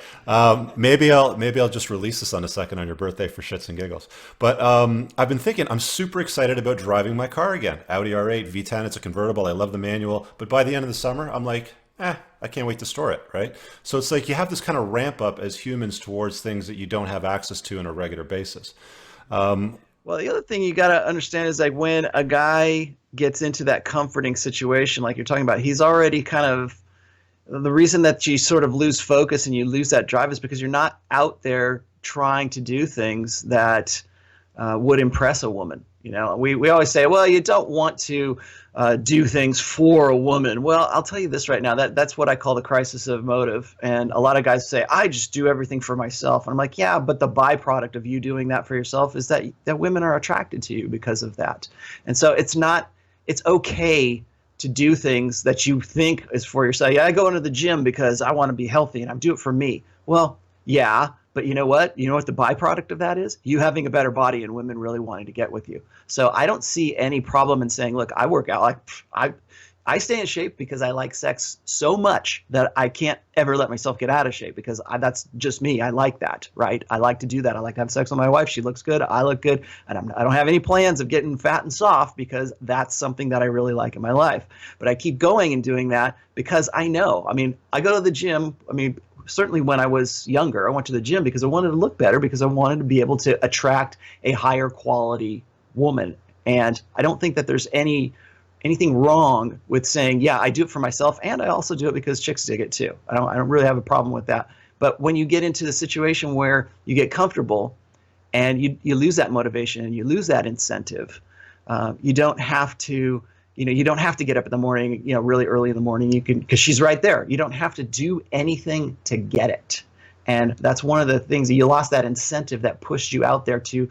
Maybe I'll just release this on the 2nd on your birthday for shits and giggles. But I've been thinking, I'm super excited about driving my car again. Audi R8 V10. It's a convertible. I love the manual. But by the end of the summer, I'm like, I can't wait to store it, right? So it's like you have this kind of ramp up as humans towards things that you don't have access to on a regular basis. Well, the other thing you got to understand is, like, when a guy gets into that comforting situation, like you're talking about, he's already kind of, the reason that you sort of lose focus and you lose that drive is because you're not out there trying to do things that would impress a woman. We always say, well, you don't want to do things for a woman. Well, I'll tell you this right now, that's what I call the crisis of motive. And a lot of guys say, I just do everything for myself. And I'm like, yeah, but the byproduct of you doing that for yourself is that women are attracted to you because of that. And so it's okay to do things that you think is for yourself. Yeah, I go into the gym because I want to be healthy and I do it for me. Well, yeah, but you know what? You know what the byproduct of that is? You having a better body and women really wanting to get with you. So I don't see any problem in saying, look, I work out. I stay in shape because I like sex so much that I can't ever let myself get out of shape because that's just me. I like that, right? I like to do that. I like to have sex with my wife. She looks good. I look good. And I don't have any plans of getting fat and soft because that's something that I really like in my life. But I keep going and doing that because I know. I go to the gym. certainly when I was younger, I went to the gym because I wanted to look better, because I wanted to be able to attract a higher quality woman. And I don't think that there's anything wrong with saying, yeah, I do it for myself, and I also do it because chicks dig it too. I don't really have a problem with that. But when you get into the situation where you get comfortable and you lose that motivation and you lose that incentive, you don't have to, you don't have to get up in the morning, really early in the morning. You can, because she's right there. You don't have to do anything to get it. And that's one of the things, you lost that incentive that pushed you out there to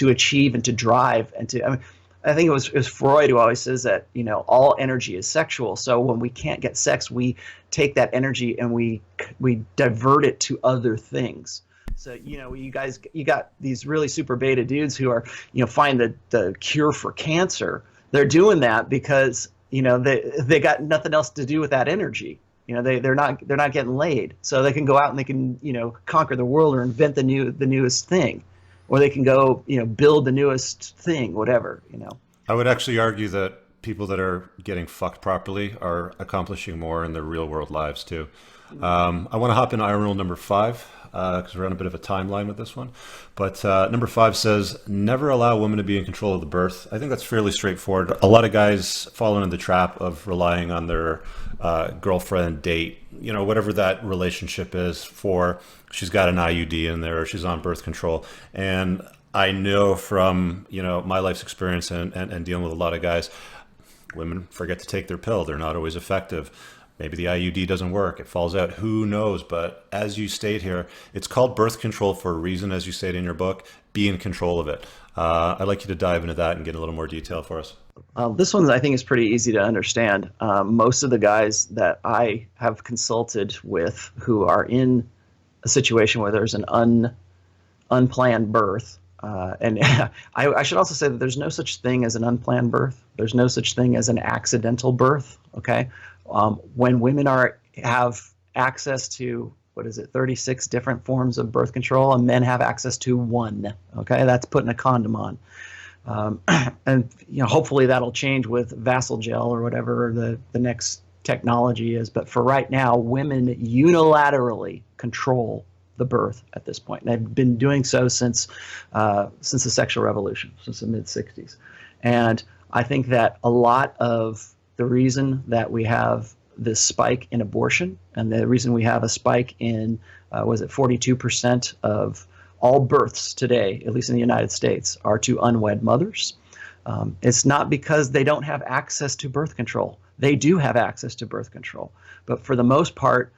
achieve and to drive and to. I think it was Freud who always says that all energy is sexual. So when we can't get sex, we take that energy and we divert it to other things. So you got these really super beta dudes who are find the cure for cancer. They're doing that because they got nothing else to do with that energy. They're not getting laid, so they can go out and they can conquer the world or invent the newest thing, or they can go build the newest thing, whatever. I would actually argue that people that are getting fucked properly are accomplishing more in their real world lives too. I want to hop in iron rule number 5 because we're on a bit of a timeline with this one. But number 5 says, never allow a woman to be in control of the birth. I think that's fairly straightforward. A lot of guys fall into the trap of relying on their girlfriend, date, whatever that relationship is for. She's got an IUD in there, or she's on birth control. And I know from, my life's experience and dealing with a lot of guys, women forget to take their pill. They're not always effective. Maybe the IUD doesn't work. It falls out. Who knows? But as you state here, it's called birth control for a reason, as you state in your book. Be in control of it. I'd like you to dive into that and get a little more detail for us. This one, I think, is pretty easy to understand. Most of the guys that I have consulted with who are in a situation where there's an unplanned birth, and I should also say that there's no such thing as an unplanned birth. There's no such thing as an accidental birth. Okay, when women have access to 36 different forms of birth control, and men have access to one. Okay, that's putting a condom on. And hopefully that'll change with Vassal gel or whatever the next technology is. But for right now, women unilaterally control the birth at this point. And they've been doing so since the sexual revolution, since the mid-60s. And I think that a lot of the reason that we have this spike in abortion, and the reason we have a spike in 42% of all births today, at least in the United States, are to unwed mothers. It's not because they don't have access to birth control. They do have access to birth control. But for the most part,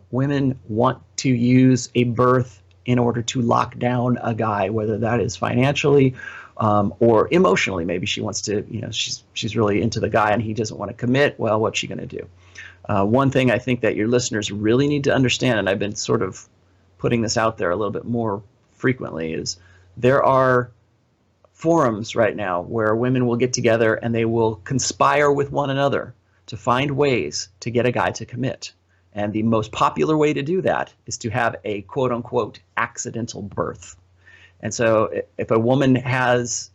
women want to use a birth in order to lock down a guy, whether that is financially or emotionally. Maybe she wants to, she's really into the guy and he doesn't want to commit. Well, what's she going to do? One thing I think that your listeners really need to understand, and I've been sort of putting this out there a little bit more frequently, is there are forums right now where women will get together and they will conspire with one another to find ways to get a guy to commit. And the most popular way to do that is to have a quote-unquote accidental birth. And so if a woman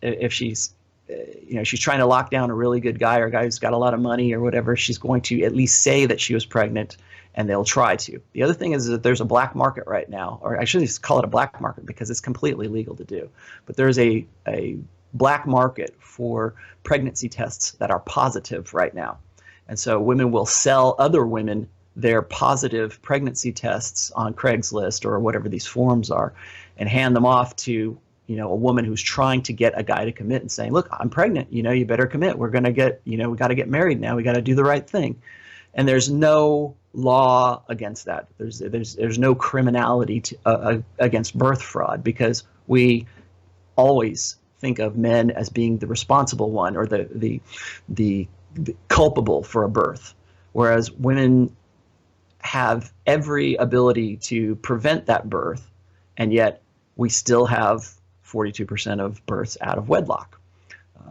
if she's she's trying to lock down a really good guy, or a guy who's got a lot of money or whatever, she's going to at least say that she was pregnant, and they'll try to. The other thing is that there's a black market right now, or I shouldn't call it a black market because it's completely legal to do. But there's a black market for pregnancy tests that are positive right now. And so women will sell other women their positive pregnancy tests on Craigslist or whatever these forums are, and hand them off to a woman who's trying to get a guy to commit and saying, look, I'm pregnant, you better commit. We're going to get, we got to get married now. We got to do the right thing. And there's no law against that. There's no criminality against birth fraud, because we always think of men as being the responsible one, or the culpable for a birth, whereas women have every ability to prevent that birth, and yet we still have 42% of births out of wedlock,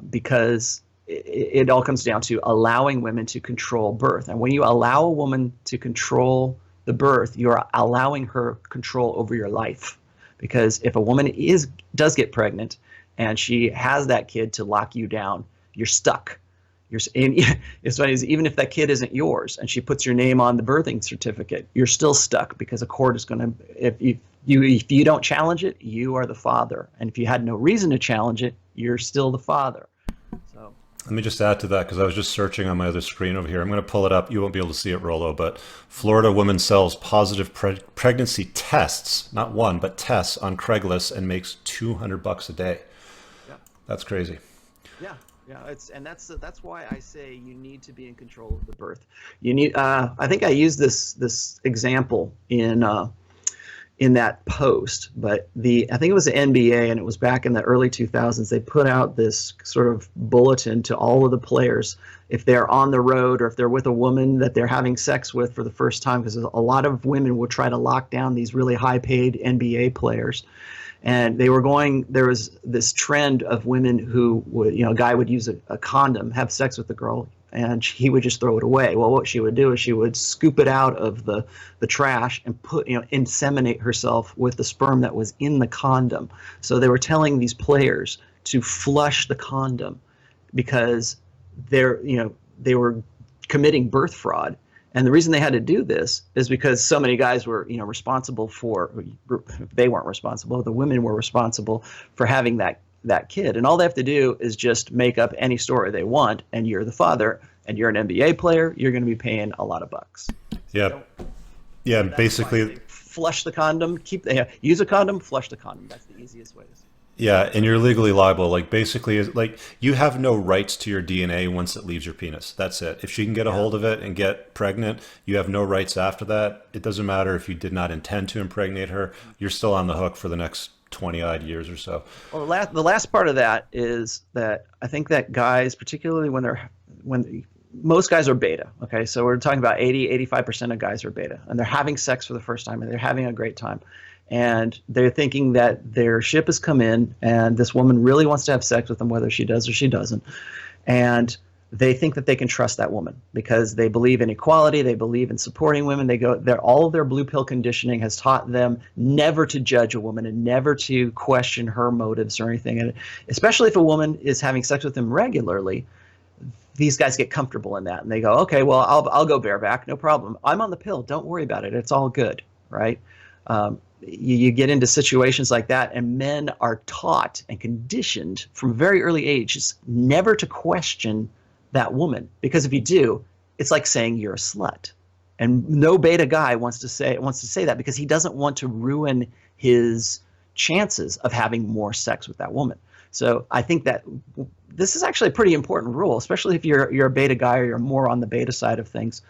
because it all comes down to allowing women to control birth. And when you allow a woman to control the birth, you're allowing her control over your life. Because if a woman does get pregnant and she has that kid to lock you down, you're stuck. And it's funny is even if that kid isn't yours and she puts your name on the birthing certificate, you're still stuck because a court is going to, if you don't challenge it, you are the father. And if you had no reason to challenge it, you're still the father. So Let me just add to that because I was just searching on my other screen over here. I'm going to pull it up. You won't be able to see it, Rollo, but Florida woman sells positive pregnancy tests, not one, but tests on Craigslist and makes $200 a day. yeah, That's crazy. yeah. Yeah, that's why I say you need to be in control of the birth. You need. I think I used this example in that post, but I think it was the NBA, and it was back in the early 2000s. They put out this sort of bulletin to all of the players if they're on the road or if they're with a woman that they're having sex with for the first time, because a lot of women would try to lock down these really high-paid NBA players. And there was this trend of women who would, a guy would use a condom, have sex with the girl, and he would just throw it away. Well, what she would do is she would scoop it out of the trash and inseminate herself with the sperm that was in the condom. So they were telling these players to flush the condom because they were committing birth fraud. And the reason they had to do this is because so many guys were, responsible for, they weren't responsible, the women were responsible for having that kid. And all they have to do is just make up any story they want, and you're the father, and you're an NBA player, you're going to be paying a lot of bucks. Yeah. Yeah, basically. Flush the condom, use a condom, flush the condom. That's the easiest way to say it. Yeah, and you're legally liable. Like basically, like you have no rights to your DNA once it leaves your penis. That's it. If she can get a hold of it and get pregnant, you have no rights after that. It doesn't matter if you did not intend to impregnate her. You're still on the hook for the next 20 odd years or so. Well, the last part of that is that I think that guys, particularly when most guys are beta. Okay, so we're talking about 85% of guys are beta, and they're having sex for the first time, and they're having a great time. And they're thinking that their ship has come in and this woman really wants to have sex with them, whether she does or she doesn't. And they think that they can trust that woman because they believe in equality. They believe in supporting women. All of their blue pill conditioning has taught them never to judge a woman and never to question her motives or anything. And especially if a woman is having sex with them regularly, these guys get comfortable in that. And they go, okay, well, I'll go bareback. No problem. I'm on the pill. Don't worry about it. It's all good. Right. You get into situations like that, and men are taught and conditioned from very early ages never to question that woman, because if you do, it's like saying you're a slut. And no beta guy wants to say that because he doesn't want to ruin his chances of having more sex with that woman. So I think that this is actually a pretty important rule, especially if you're a beta guy or you're more on the beta side of things,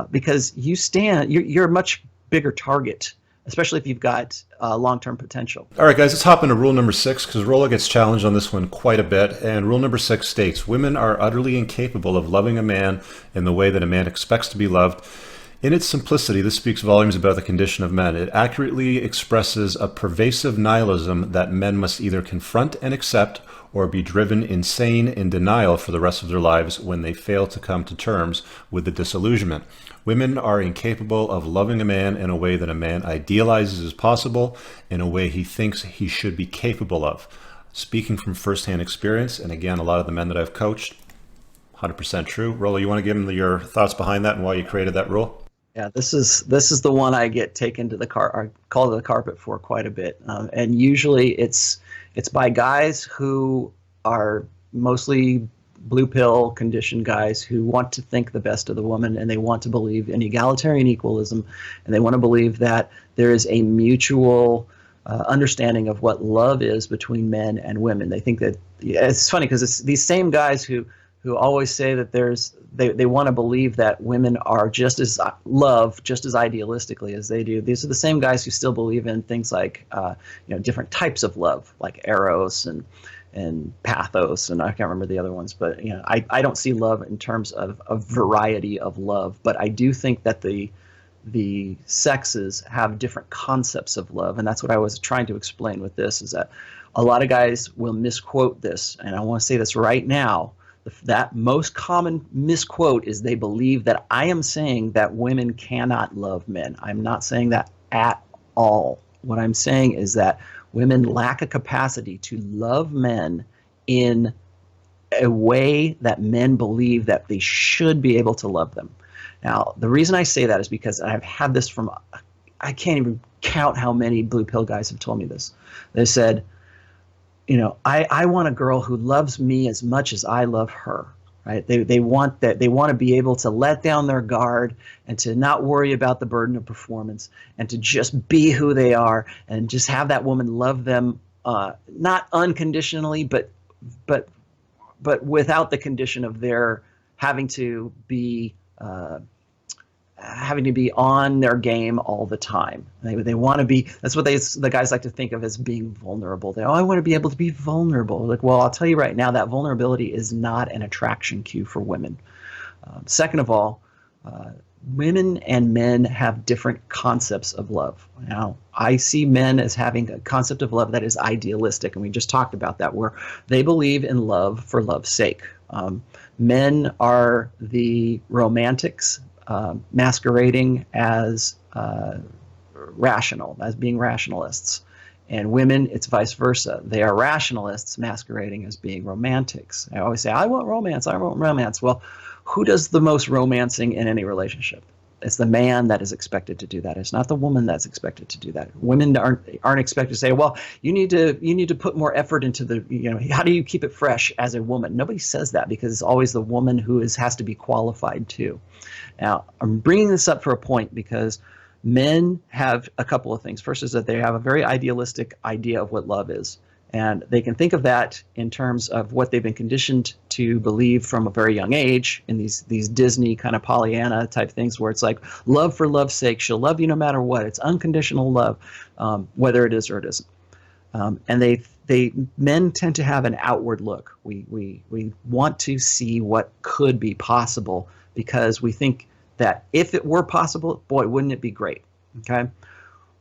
because you're a much bigger target, especially if you've got long-term potential. All right, guys, let's hop into rule number 6 because Rollo gets challenged on this one quite a bit. And rule number 6 states, women are utterly incapable of loving a man in the way that a man expects to be loved. In its simplicity, this speaks volumes about the condition of men. It accurately expresses a pervasive nihilism that men must either confront and accept or be driven insane in denial for the rest of their lives when they fail to come to terms with the disillusionment. Women are incapable of loving a man in a way that a man idealizes as possible, in a way he thinks he should be capable of. Speaking from firsthand experience, and again, a lot of the men that I've coached, 100% true. Rollo, you want to give them your thoughts behind that and why you created that rule? Yeah, this is the one I get taken to called to the carpet for quite a bit, and usually it's by guys who are mostly blue pill conditioned guys who want to think the best of the woman, and they want to believe in egalitarian equalism, and they want to believe that there is a mutual understanding of what love is between men and women. They think that it's funny because it's these same guys who always say that they want to believe that women are just as idealistically as they do. These are the same guys who still believe in things like different types of love, like eros and pathos, and I can't remember the other ones, but I don't see love in terms of a variety of love, but I do think that the sexes have different concepts of love, and that's what I was trying to explain with this, is that a lot of guys will misquote this, and I want to say this right now. That most common misquote is they believe that I am saying that women cannot love men. I'm not saying that at all. What I'm saying is that women lack a capacity to love men in a way that men believe that they should be able to love them. Now, the reason I say that is because I've had this from, I can't even count how many blue pill guys have told me this. They said, I want a girl who loves me as much as I love her. Right? They want that. They want to be able to let down their guard and to not worry about the burden of performance and to just be who they are and just have that woman love them, not unconditionally, but without the condition of their having to be on their game all the time. They want to be. That's what the guys like to think of as being vulnerable. I want to be able to be vulnerable. Like, well, I'll tell you right now, that vulnerability is not an attraction cue for women. Second of all, women and men have different concepts of love. Now, I see men as having a concept of love that is idealistic, and we just talked about that, where they believe in love for love's sake. Men are the romantics, masquerading as rational, as being rationalists. And women, it's vice versa. They are rationalists masquerading as being romantics. I always say, I want romance, I want romance. Well, who does the most romancing in any relationship? It's the man that is expected to do that. It's not the woman that's expected to do that. Women aren't expected to say, well, you need to put more effort into how do you keep it fresh as a woman? Nobody says that, because it's always the woman who has to be qualified too. Now, I'm bringing this up for a point because men have a couple of things. First is that they have a very idealistic idea of what love is. And they can think of that in terms of what they've been conditioned to believe from a very young age in these Disney kind of Pollyanna type things, where it's like love for love's sake. She'll love you no matter what. It's unconditional love, whether it is or it isn't. And men tend to have an outward look. We want to see what could be possible, because we think that if it were possible, boy, wouldn't it be great? Okay.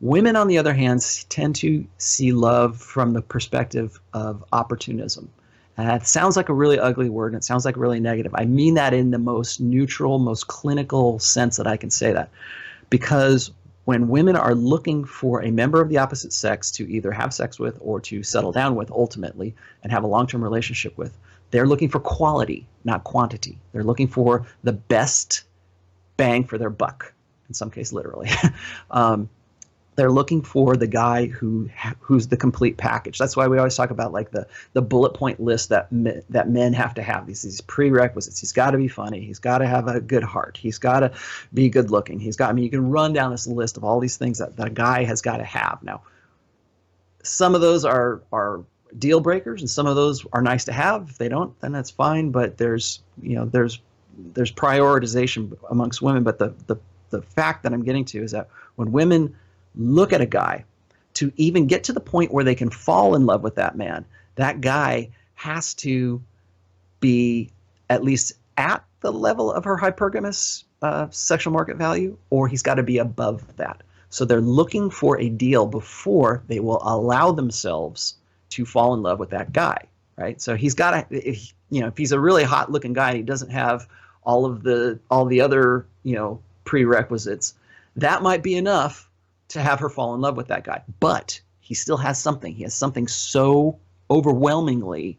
Women, on the other hand, tend to see love from the perspective of opportunism. And it sounds like a really ugly word, and it sounds like really negative. I mean that in the most neutral, most clinical sense that I can say that. Because when women are looking for a member of the opposite sex to either have sex with or to settle down with ultimately and have a long-term relationship with, they're looking for quality, not quantity. They're looking for the best bang for their buck, in some case literally. They're looking for the guy who's the complete package. That's why we always talk about like the bullet point list that men have to have. These prerequisites. He's got to be funny. He's got to have a good heart. He's got to be good looking. You can run down this list of all these things that a guy has got to have. Now, some of those are deal breakers, and some of those are nice to have. If they don't, then that's fine. But there's prioritization amongst women. But the fact that I'm getting to is that when women look at a guy, to even get to the point where they can fall in love with that man, that guy has to be at least at the level of her hypergamous sexual market value, or he's got to be above that. So they're looking for a deal before they will allow themselves to fall in love with that guy, right? So he's got to, if he's a really hot looking guy and he doesn't have all the other prerequisites, that might be enough to have her fall in love with that guy. But he still has something. He has something so overwhelmingly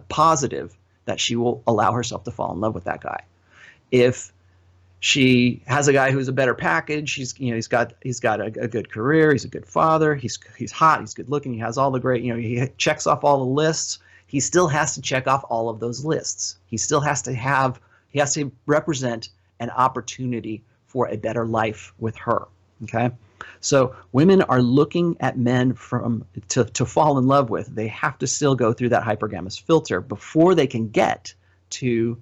positive that she will allow herself to fall in love with that guy. If she has a guy who's a better package, he's got a good career, he's a good father, he's hot, he's good looking, he has all the great, he checks off all the lists, he still has to check off all of those lists. He still has to represent an opportunity for a better life with her. Okay? So women are looking at men to fall in love with. They have to still go through that hypergamous filter before they can get to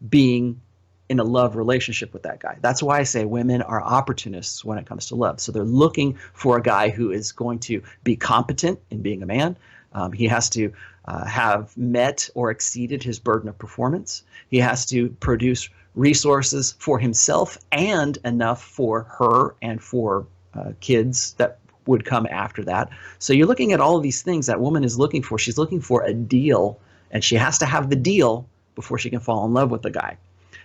being in a love relationship with that guy. That's why I say women are opportunists when it comes to love. So they're looking for a guy who is going to be competent in being a man. He has to have met or exceeded his burden of performance. He has to produce resources for himself and enough for her and for kids that would come after that. So you're looking at all of these things that woman is looking for. She's looking for a deal, and she has to have the deal before she can fall in love with the guy.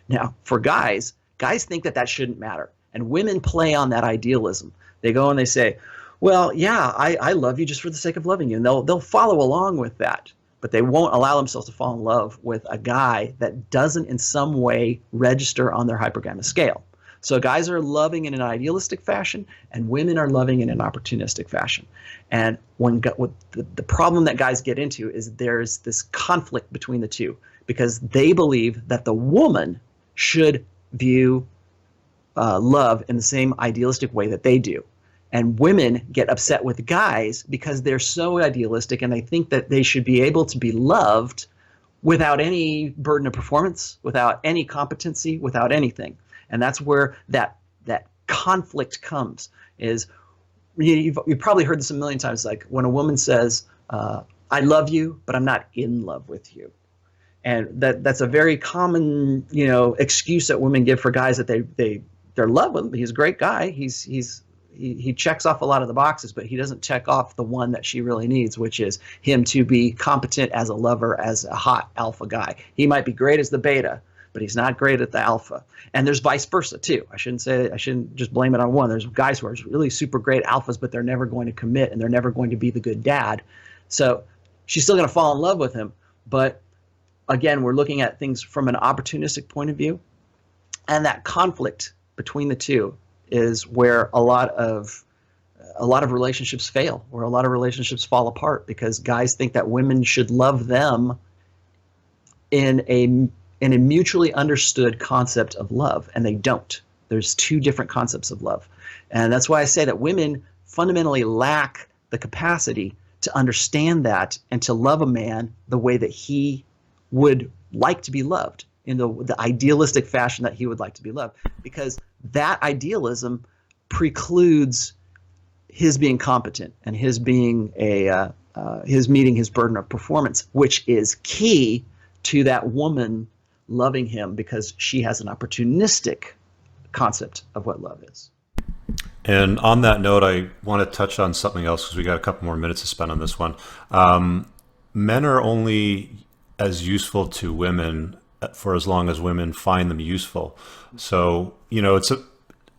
Now, for guys think that shouldn't matter. And women play on that idealism. They go and they say, well, yeah, I love you just for the sake of loving you. And they'll follow along with that. but they won't allow themselves to fall in love with a guy that doesn't in some way register on their hypergamous scale. So guys are loving in an idealistic fashion, and women are loving in an opportunistic fashion. And the problem that guys get into is there's this conflict between the two, because they believe that the woman should view love in the same idealistic way that they do. And women get upset with guys because they're so idealistic, and they think that they should be able to be loved without any burden of performance, without any competency, without anything. And that's where that conflict comes. Is you've probably heard this a million times, like when a woman says, I love you, but I'm not in love with you. And that's a very common, excuse that women give for guys, that they're in love with him. He's a great guy. He checks off a lot of the boxes, but he doesn't check off the one that she really needs, which is him to be competent as a lover, as a hot alpha guy. He might be great as the beta, but he's not great at the alpha. And there's vice versa too. I shouldn't just blame it on one. There's guys who are really super great alphas, but they're never going to commit, and they're never going to be the good dad. So she's still going to fall in love with him. But again, we're looking at things from an opportunistic point of view, and that conflict between the two is where a lot of relationships fail, where a lot of relationships fall apart, because guys think that women should love them in a mutually understood concept of love, and they don't. There's two different concepts of love. And that's why I say that women fundamentally lack the capacity to understand that and to love a man the way that he would like to be loved, in the idealistic fashion that he would like to be loved, because that idealism precludes his being competent and his being his meeting his burden of performance, which is key to that woman loving him, because she has an opportunistic concept of what love is. And on that note, I want to touch on something else, because we got a couple more minutes to spend on this one. Men are only as useful to women for as long as women find them useful. So,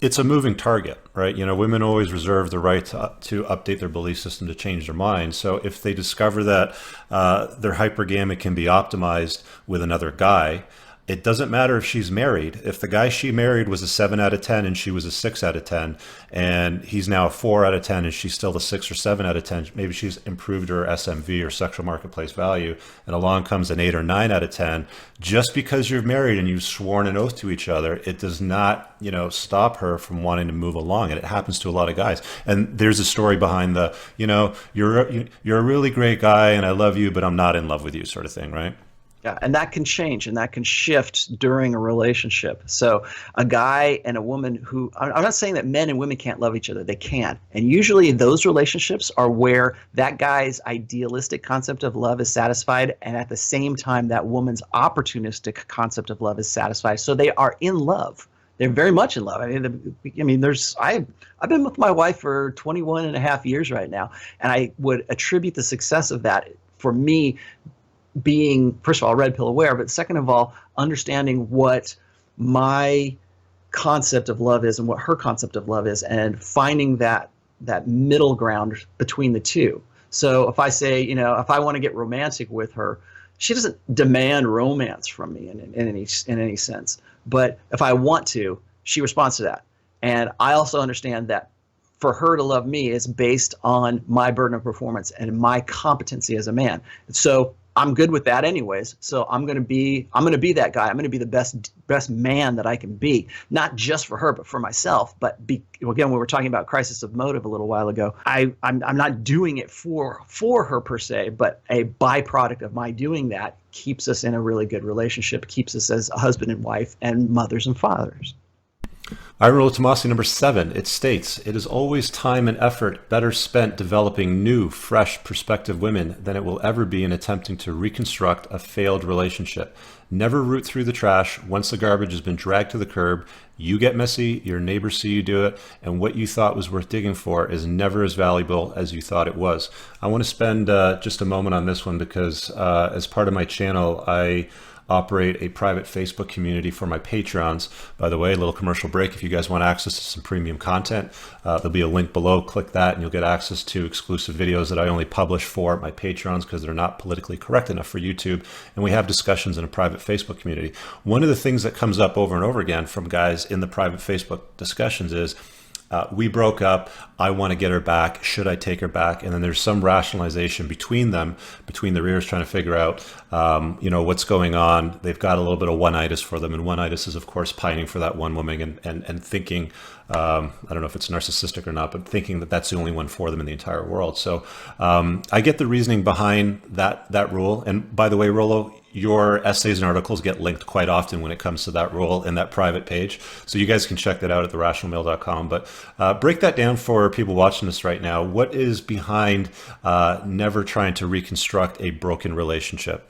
it's a moving target, right? Women always reserve the right to update their belief system, to change their mind. So if they discover that their hypergamy can be optimized with another guy, it doesn't matter if she's married. If the guy she married was a 7 out of 10 and she was a 6 out of 10, and he's now a 4 out of 10 and she's still the 6 or 7 out of 10, maybe she's improved her SMV, or sexual marketplace value, and along comes an 8 or 9 out of 10, just because you're married and you've sworn an oath to each other, it does not, stop her from wanting to move along. And it happens to a lot of guys. And there's a story behind the, you're a really great guy and I love you, but I'm not in love with you, sort of thing, right? Yeah, and that can change and that can shift during a relationship. So a guy and a woman who, I'm not saying that men and women can't love each other. They can. And usually those relationships are where that guy's idealistic concept of love is satisfied, and at the same time that woman's opportunistic concept of love is satisfied. So they are in love. They're very much in love. I've been with my wife for 21 and a half years right now, and I would attribute the success of that, for me, being, first of all, red pill aware, but second of all, understanding what my concept of love is and what her concept of love is, and finding that middle ground between the two. So if I say, if I want to get romantic with her, she doesn't demand romance from me in any sense. But if I want to, she responds to that. And I also understand that for her to love me is based on my burden of performance and my competency as a man. So I'm good with that anyways. So I'm going to be that guy. I'm going to be the best man that I can be, not just for her, but for myself. But again, we were talking about crisis of motive a little while ago. I'm not doing it for her per se, but a byproduct of my doing that keeps us in a really good relationship, keeps us as a husband and wife and mothers and fathers. Rollo Tomassi, number 7, it states, "It is always time and effort better spent developing new, fresh, prospective women than it will ever be in attempting to reconstruct a failed relationship. Never root through the trash. Once the garbage has been dragged to the curb, you get messy, your neighbors see you do it, and what you thought was worth digging for is never as valuable as you thought it was." I want to spend just a moment on this one, because as part of my channel, I operate a private Facebook community for my Patrons. By the way, a little commercial break. If you guys want access to some premium content, there'll be a link below. Click that and you'll get access to exclusive videos that I only publish for my Patrons because they're not politically correct enough for YouTube. And we have discussions in a private Facebook community. One of the things that comes up over and over again from guys in the private Facebook discussions is, we broke up. I want to get her back. Should I take her back? And then there's some rationalization between them, between their ears, trying to figure out, what's going on. They've got a little bit of one-itis for them. And one-itis is, of course, pining for that one woman and thinking, I don't know if it's narcissistic or not, but thinking that that's the only one for them in the entire world. So I get the reasoning behind that rule. And by the way, Rollo, your essays and articles get linked quite often when it comes to that rule in that private page. So you guys can check that out at therationalmail.com. But break that down for people watching this right now. What is behind never trying to reconstruct a broken relationship?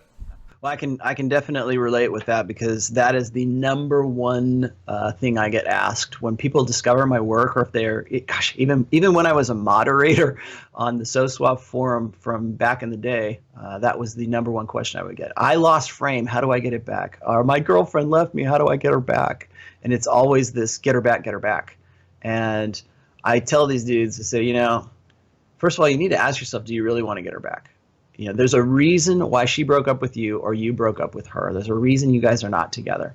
Well, I can definitely relate with that because that is the number one thing I get asked when people discover my work, or if even when I was a moderator on the SoSwap forum from back in the day, that was the number one question I would get. I lost frame. How do I get it back? Or my girlfriend left me. How do I get her back? And it's always this get her back, get her back. And I tell these dudes, I say, first of all, you need to ask yourself, do you really want to get her back? There's a reason why she broke up with you or you broke up with her. There's a reason you guys are not together.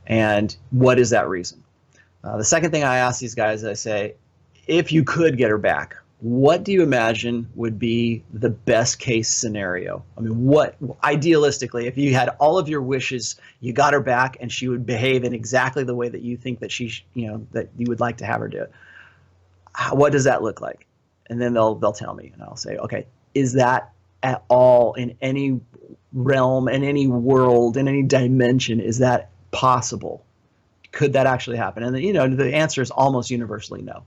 And what is that reason? The second thing I ask these guys, I say, if you could get her back, what do you imagine would be the best case scenario? I mean, what idealistically, if you had all of your wishes, you got her back and she would behave in exactly the way that you think that that you would like to have her do it. What does that look like? And then they'll tell me, and I'll say, okay, is that at all in any realm, in any world, in any dimension, is that possible? Could that actually happen? And the answer is almost universally no.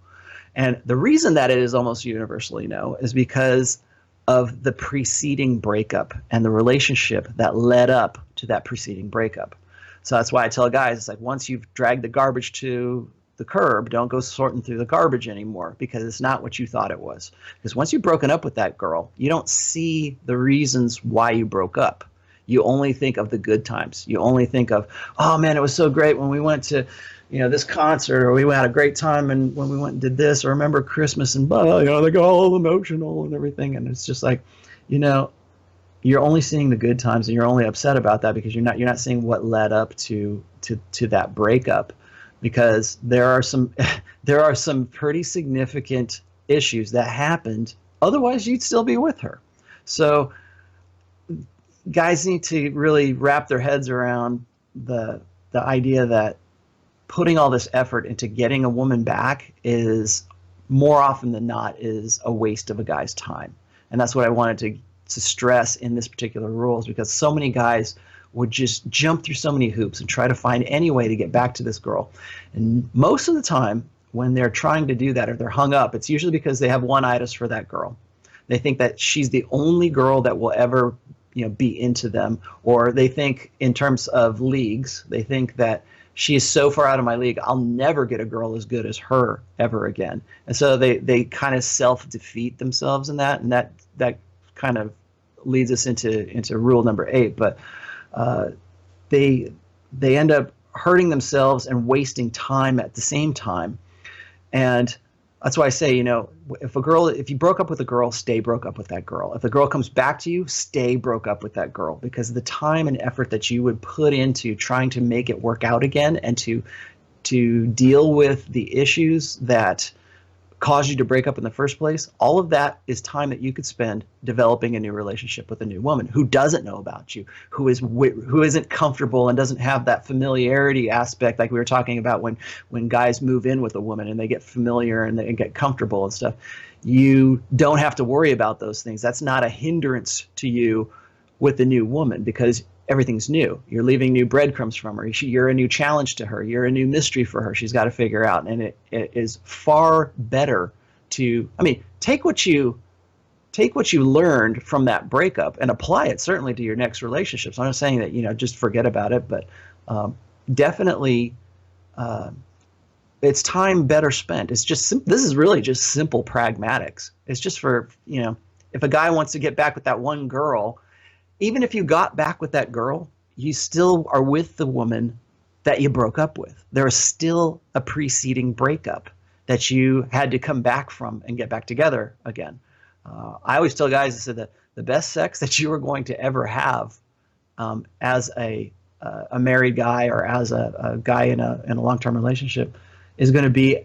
And the reason that it is almost universally no is because of the preceding breakup and the relationship that led up to that preceding breakup. So that's why I tell guys, it's like, once you've dragged the garbage to the curb, don't go sorting through the garbage anymore, because it's not what you thought it was. Because once you've broken up with that girl, you don't see the reasons why you broke up. You only think of the good times. You only think of, oh man, it was so great when we went to, this concert, or we had a great time and when we went and did this, or remember Christmas and blah, they go all emotional and everything. And it's just like, you're only seeing the good times, and you're only upset about that because you're not seeing what led up to that breakup. Because there are some pretty significant issues that happened. Otherwise, you'd still be with her. So guys need to really wrap their heads around the idea that putting all this effort into getting a woman back is, more often than not, is a waste of a guy's time. And that's what I wanted to stress in this particular rules, because so many guys would just jump through so many hoops and try to find any way to get back to this girl. And most of the time when they're trying to do that, or they're hung up, it's usually because they have one-itis for that girl. They think that she's the only girl that will ever be into them, or they think in terms of leagues, they think that she is so far out of my league, I'll never get a girl as good as her ever again. And so they kind of self-defeat themselves in that, and that kind of leads us into rule number 8. But they end up hurting themselves and wasting time at the same time. And that's why I say, if you broke up with a girl, stay broke up with that girl. If the girl comes back to you, stay broke up with that girl, because the time and effort that you would put into trying to make it work out again, and to deal with the issues that caused you to break up in the first place, all of that is time that you could spend developing a new relationship with a new woman who doesn't know about you, who isn't comfortable and doesn't have that familiarity aspect, like we were talking about when guys move in with a woman and they get familiar and they get comfortable and stuff. You don't have to worry about those things. That's not a hindrance to you with the new woman, because everything's new. You're leaving new breadcrumbs from her. You're a new challenge to her. You're a new mystery for her. She's got to figure out. And it is far better to, take what you learned from that breakup and apply it certainly to your next relationships. I'm not saying that, just forget about it, but definitely it's time better spent. It's just, this is really just simple pragmatics. It's just for, if a guy wants to get back with that one girl, even if you got back with that girl, you still are with the woman that you broke up with. There is still a preceding breakup that you had to come back from and get back together again. I always tell guys, I said that the best sex that you are going to ever have as a married guy or as a guy in a long-term relationship is going to be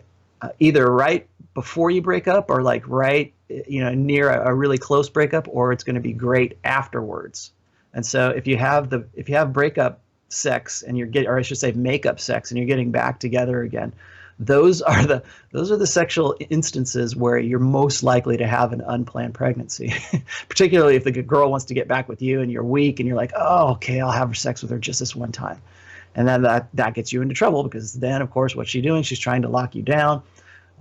either right before you break up or like right near a really close breakup, or it's going to be great afterwards. And so if you have breakup sex and or I should say makeup sex, and you're getting back together again, those are the sexual instances where you're most likely to have an unplanned pregnancy. Particularly if the girl wants to get back with you and you're weak and you're like, oh, okay, I'll have sex with her just this one time. And then that gets you into trouble, because then, of course, what's she doing? She's trying to lock you down.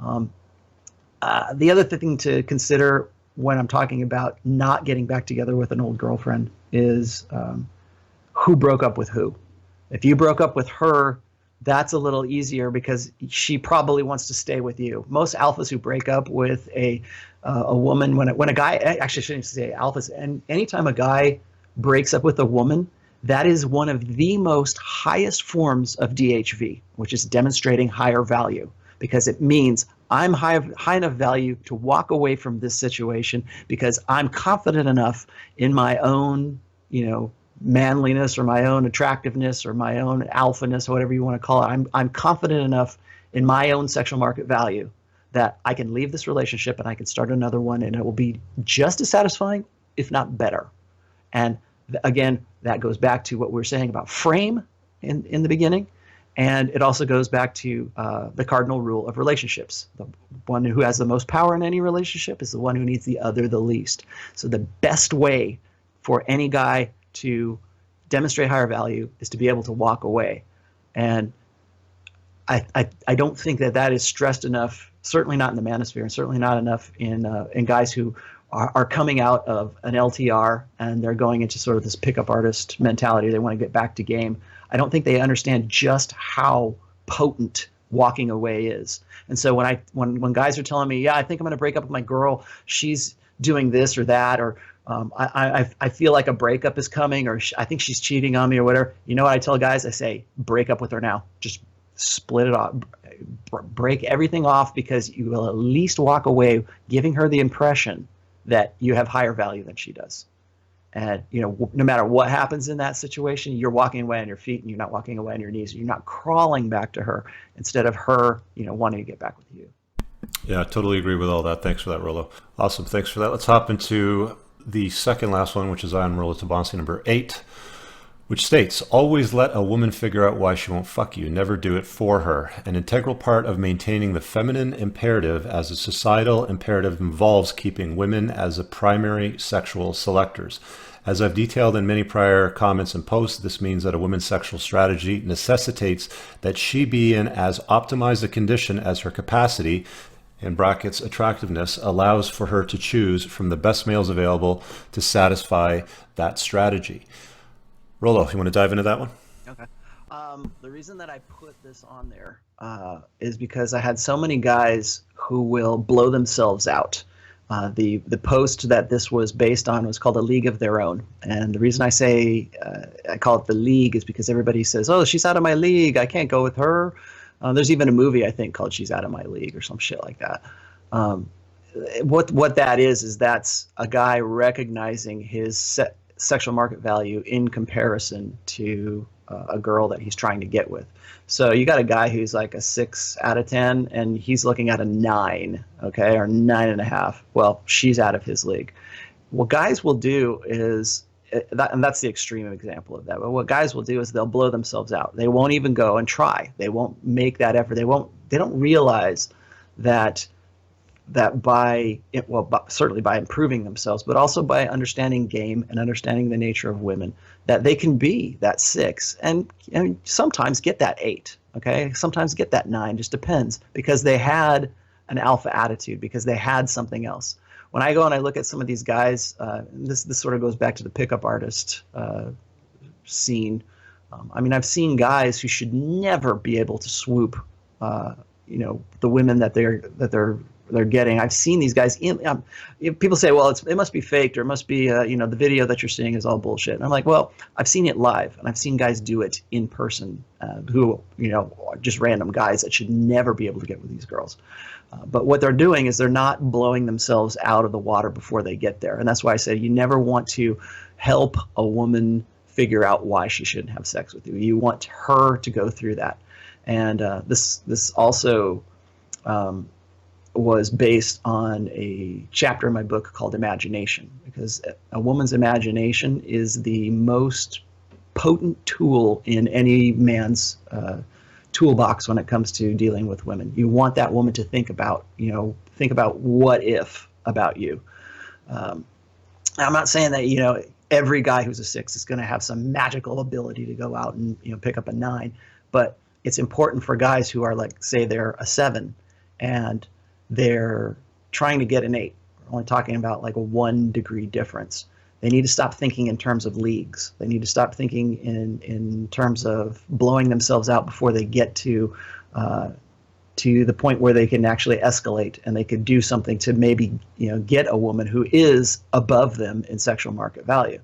The other thing to consider when I'm talking about not getting back together with an old girlfriend is who broke up with who. If you broke up with her, that's a little easier because she probably wants to stay with you. Most alphas who break up with a woman, when a guy, actually I shouldn't say alphas, and anytime a guy breaks up with a woman, that is one of the most highest forms of DHV, which is demonstrating higher value, because it means I'm high enough value to walk away from this situation because I'm confident enough in my own, manliness or my own attractiveness or my own alphaness, or whatever you want to call it. I'm confident enough in my own sexual market value that I can leave this relationship and I can start another one, and it will be just as satisfying, if not better. And again, that goes back to what we were saying about frame in the beginning. And it also goes back to the cardinal rule of relationships. The one who has the most power in any relationship is the one who needs the other the least. So the best way for any guy to demonstrate higher value is to be able to walk away. And I don't think that is stressed enough, certainly not in the manosphere, and certainly not enough in guys who are coming out of an LTR and they're going into sort of this pickup artist mentality. They want to get back to game. I don't think they understand just how potent walking away is. And so when guys are telling me, yeah, I think I'm going to break up with my girl, she's doing this or that, or I feel like a breakup is coming, or I think she's cheating on me or whatever. You know what I tell guys? I say, break up with her now. Just split it off. Break everything off, because you will at least walk away giving her the impression that you have higher value than she does. And, no matter what happens in that situation, you're walking away on your feet and you're not walking away on your knees. You're not crawling back to her instead of her, wanting to get back with you. Yeah, I totally agree with all that. Thanks for that, Rollo. Awesome. Thanks for that. Let's hop into the second last one, which is on Rollo Tomassi number 8, which states, always let a woman figure out why she won't fuck you. Never do it for her. An integral part of maintaining the feminine imperative as a societal imperative involves keeping women as a primary sexual selectors. As I've detailed in many prior comments and posts, this means that a woman's sexual strategy necessitates that she be in as optimized a condition as her capacity, in brackets attractiveness, allows for her to choose from the best males available to satisfy that strategy. Rollo, you want to dive into that one? Okay. The reason that I put this on there is because I had so many guys who will blow themselves out. The post that this was based on was called A League of Their Own. And the reason I say I call it The League is because everybody says, oh, she's out of my league, I can't go with her. There's even a movie, I think, called She's Out of My League or some shit like that. What that is that's a guy recognizing his sexual market value in comparison to a girl that he's trying to get with. So you got a guy who's like a 6 out of 10 and he's looking at a 9, okay, or 9.5. Well, she's out of his league. What guys will do is, and that's the extreme example of that, but what guys will do is they'll blow themselves out. They won't even go and try. They won't make that effort. They don't realize that certainly by improving themselves, but also by understanding game and understanding the nature of women, that they can be that 6 and sometimes get that 8, okay? Sometimes get that 9, just depends, because they had an alpha attitude, because they had something else. When I go and I look at some of these guys, this sort of goes back to the pickup artist scene. I've seen guys who should never be able to swoop, the women that they're they're getting. I've seen these guys people say, well, it must be faked, or it must be the video that you're seeing is all bullshit. And I'm like, well, I've seen it live, and I've seen guys do it in person, who are just random guys that should never be able to get with these girls. But what they're doing is they're not blowing themselves out of the water before they get there. And that's why I say you never want to help a woman figure out why she shouldn't have sex with you. You want her to go through that. And this also was based on a chapter in my book called Imagination, because a woman's imagination is the most potent tool in any man's toolbox when it comes to dealing with women. You want that woman to think about what if about you. I'm not saying that every guy who's a 6 is going to have some magical ability to go out and pick up a 9, but it's important for guys who are, like, say they're a 7 and they're trying to get an 8. We're only talking about like a 1 degree difference. They need to stop thinking in terms of leagues. They need to stop thinking in terms of blowing themselves out before they get to the point where they can actually escalate, and they could do something to maybe get a woman who is above them in sexual market value.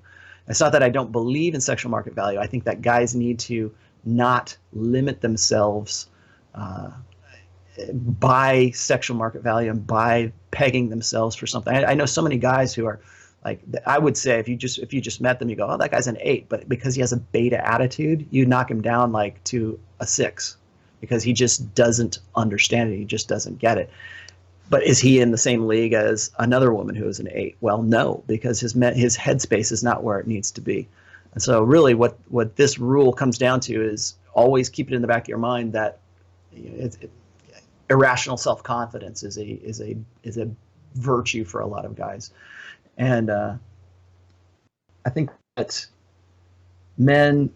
It's not that I don't believe in sexual market value. I think that guys need to not limit themselves by sexual market value and by pegging themselves for something. I know so many guys who are, like, I would say if you just met them, you go, oh, that guy's an 8, but because he has a beta attitude, you knock him down like to a 6, because he just doesn't understand it. He just doesn't get it. But is he in the same league as another woman who is an 8? Well, no, because his headspace is not where it needs to be. And so really what this rule comes down to is always keep it in the back of your mind that irrational self-confidence is a virtue for a lot of guys. And I think that men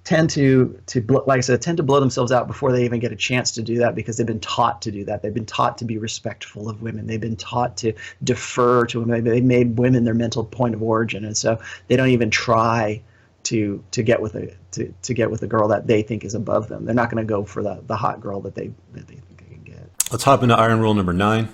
tend to like I said, tend to blow themselves out before they even get a chance to do that, because they've been taught to do that. They've been taught to be respectful of women. They've been taught to defer to women. They made women their mental point of origin, and so they don't even try to get with a girl that they think is above them. They're not going to go for the hot girl that they think they can get. Let's hop into iron rule number 9.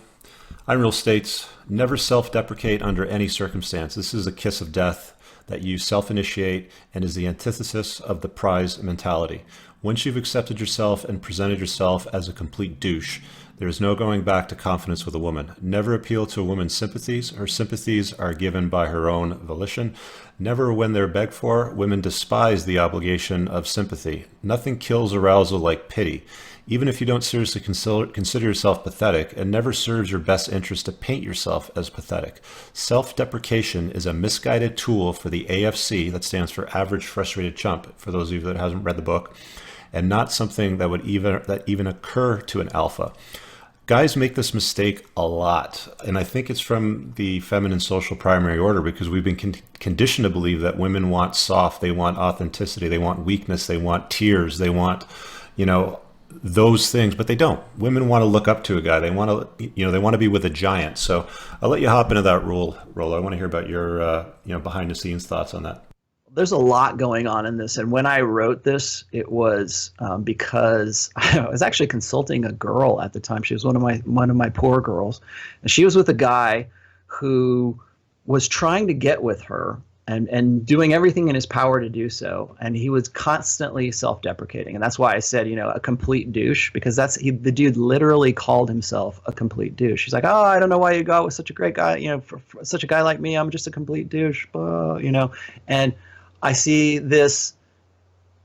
Iron rule states, never self-deprecate under any circumstance. This is a kiss of death that you self-initiate and is the antithesis of the prize mentality. Once you've accepted yourself and presented yourself as a complete douche, there is no going back to confidence with a woman. Never appeal to a woman's sympathies. Her sympathies are given by her own volition. Never, when they're begged for, women despise the obligation of sympathy. Nothing kills arousal like pity. Even if you don't seriously consider yourself pathetic, it never serves your best interest to paint yourself as pathetic. Self-deprecation is a misguided tool for the AFC, that stands for Average Frustrated Chump, for those of you that hasn't read the book, and not something that would even occur to an alpha. Guys make this mistake a lot, and I think it's from the feminine social primary order, because we've been conditioned to believe that women want soft, they want authenticity, they want weakness, they want tears, they want, those things, but they don't. Women want to look up to a guy. They want to, they want to be with a giant. So I'll let you hop into that rule, Rollo. I want to hear about your, behind the scenes thoughts on that. There's a lot going on in this, and when I wrote this, it was because I was actually consulting a girl at the time. She was one of my poor girls, and she was with a guy who was trying to get with her and doing everything in his power to do so, and he was constantly self-deprecating, and that's why I said a complete douche, because the dude literally called himself a complete douche. He's like, oh, I don't know why you go with such a great guy, for such a guy like me, I'm just a complete douche, and I see this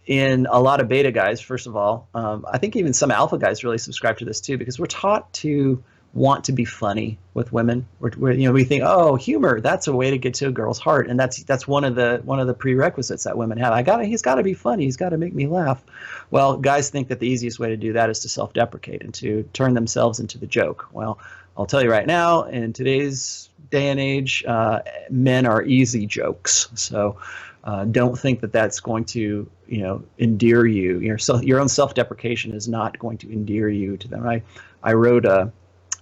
in a lot of beta guys. First of all, I think even some alpha guys really subscribe to this too, because we're taught to want to be funny with women. We think, oh, humor, that's a way to get to a girl's heart, and that's one of the prerequisites that women have. He's got to be funny. He's got to make me laugh. Well, guys think that the easiest way to do that is to self-deprecate and to turn themselves into the joke. Well, I'll tell you right now, in today's day and age, men are easy jokes. So don't think that that's going to endear you. Your own self-deprecation is not going to endear you to them. I wrote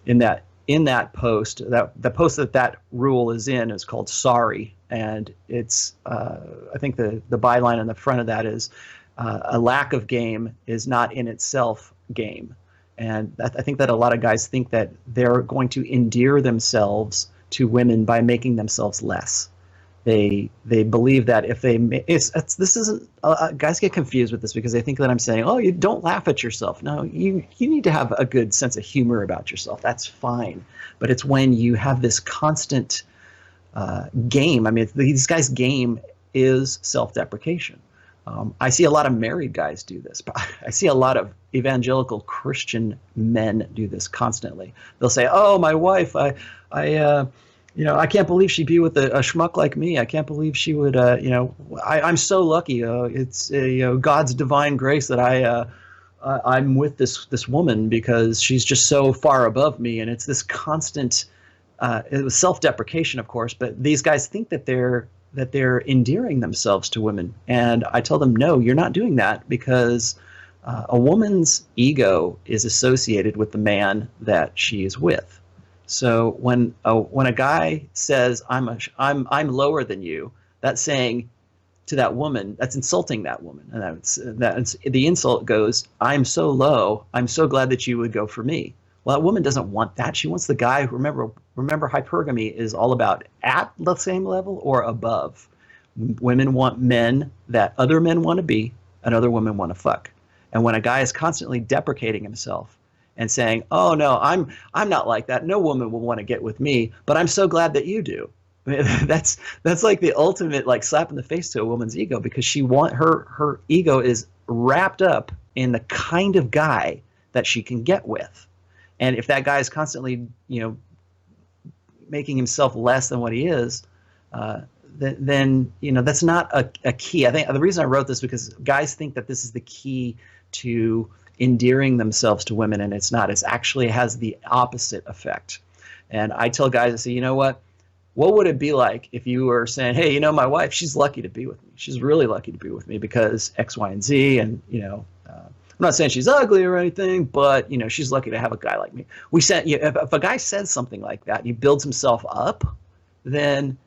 in that post, the post that rule is in is called Sorry, and it's I think the byline on the front of that is a lack of game is not in itself game. And I think that a lot of guys think that they're going to endear themselves to women by making themselves less. They believe that if they this isn't guys get confused with this because they think that I'm saying, oh, you don't laugh at yourself. No, you need to have a good sense of humor about yourself. That's fine. But it's when you have this constant game. I mean, these guys' game is self-deprecation. I see a lot of married guys do this, but I see a lot of evangelical Christian men do this constantly. They'll say, "Oh, my wife, I can't believe she'd be with a schmuck like me. I can't believe she would, I'm so lucky. It's God's divine grace that I'm with this woman because she's just so far above me." And it's this constant, it was self-deprecation, of course, but these guys think that they're endearing themselves to women. And I tell them, no, you're not doing that, because a woman's ego is associated with the man that she is with. So when a guy says I'm lower than you, that's saying to that woman, that's insulting that woman, and that's the insult goes, I'm so low, I'm so glad that you would go for me. Well, that woman doesn't want that. She wants the guy who, remember hypergamy is all about at the same level or above. Women want men that other men want to be and other women want to fuck. And when a guy is constantly deprecating himself and saying, "Oh no, I'm not like that. No woman will want to get with me, but I'm so glad that you do." I mean, that's like the ultimate like slap in the face to a woman's ego, because her ego is wrapped up in the kind of guy that she can get with. And if that guy is constantly, making himself less than what he is, then that's not a key. I think the reason I wrote this because guys think that this is the key to endearing themselves to women, and it's not. It actually has the opposite effect. And I tell guys, I say, you know what would it be like if you were saying, hey, my wife, she's lucky to be with me. She's really lucky to be with me because X, Y, and Z, and I'm not saying she's ugly or anything, but she's lucky to have a guy like me. If a guy says something like that, he builds himself up, then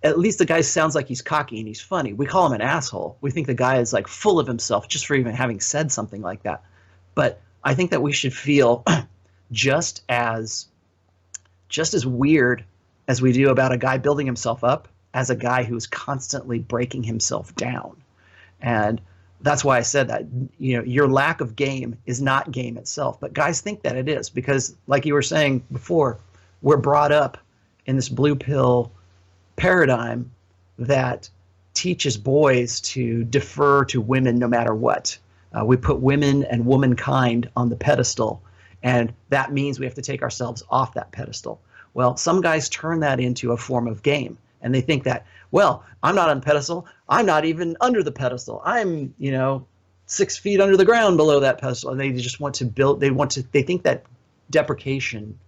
at least the guy sounds like he's cocky and he's funny. We call him an asshole. We think the guy is like full of himself just for even having said something like that. But I think that we should feel just as weird as we do about a guy building himself up as a guy who's constantly breaking himself down. And that's why I said that, your lack of game is not game itself. But guys think that it is because, like you were saying before, we're brought up in this blue pill paradigm that teaches boys to defer to women no matter what. We put women and womankind on the pedestal, and that means we have to take ourselves off that pedestal. Well, some guys turn that into a form of game, and they think that, well, I'm not on the pedestal. I'm not even under the pedestal. I'm, 6 feet under the ground below that pedestal. And they just want to build, they think that deprecation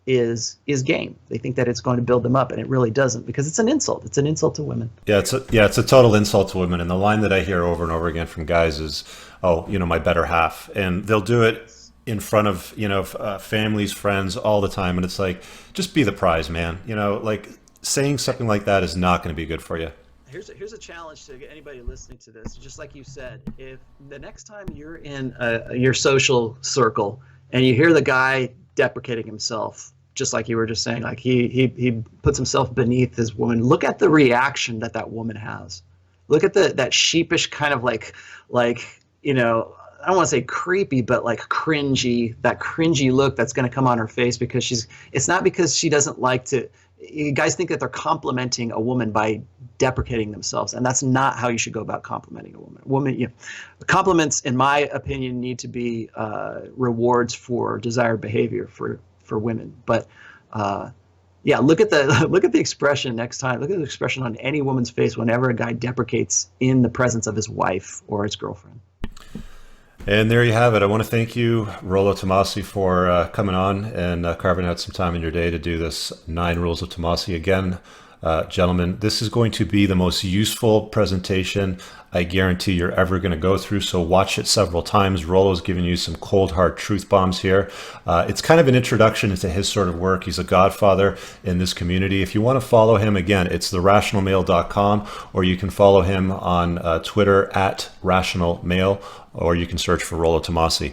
is game. They think that it's going to build them up, and it really doesn't, because it's an insult. It's an insult to women. Yeah, it's a total insult to women. And the line that I hear over and over again from guys is, oh, my better half. And they'll do it in front of, families, friends all the time. And it's like, just be the prize, man. Like saying something like that is not going to be good for you. Here's a challenge to anybody listening to this. Just like you said, if the next time you're in your social circle and you hear the guy deprecating himself, just like you were just saying, like he puts himself beneath his woman, look at the reaction that woman has. Look at that sheepish kind of like I don't want to say creepy, but like cringy look that's going to come on her face, because it's not because she doesn't like to. You guys think that they're complimenting a woman by deprecating themselves, and that's not how you should go about complimenting a woman. Compliments, in my opinion, need to be rewards for desired behavior for women. But look at the expression next time. Look at the expression on any woman's face whenever a guy deprecates in the presence of his wife or his girlfriend. And there you have it. I want to thank you, Rollo Tomassi, for coming on and carving out some time in your day to do this 9 Rules of Tomassi. Again, Gentlemen, this is going to be the most useful presentation I guarantee you're ever going to go through, so watch it several times. Rollo's giving you some cold hard truth bombs here. It's kind of an introduction into his sort of work. He's a godfather in this community. If you want to follow him, again, it's therationalmail.com, or you can follow him on Twitter at rationalmail, or you can search for Rollo Tomassi.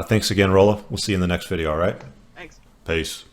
Thanks again, Rollo. We'll see you in the next video, all right? Thanks. Peace.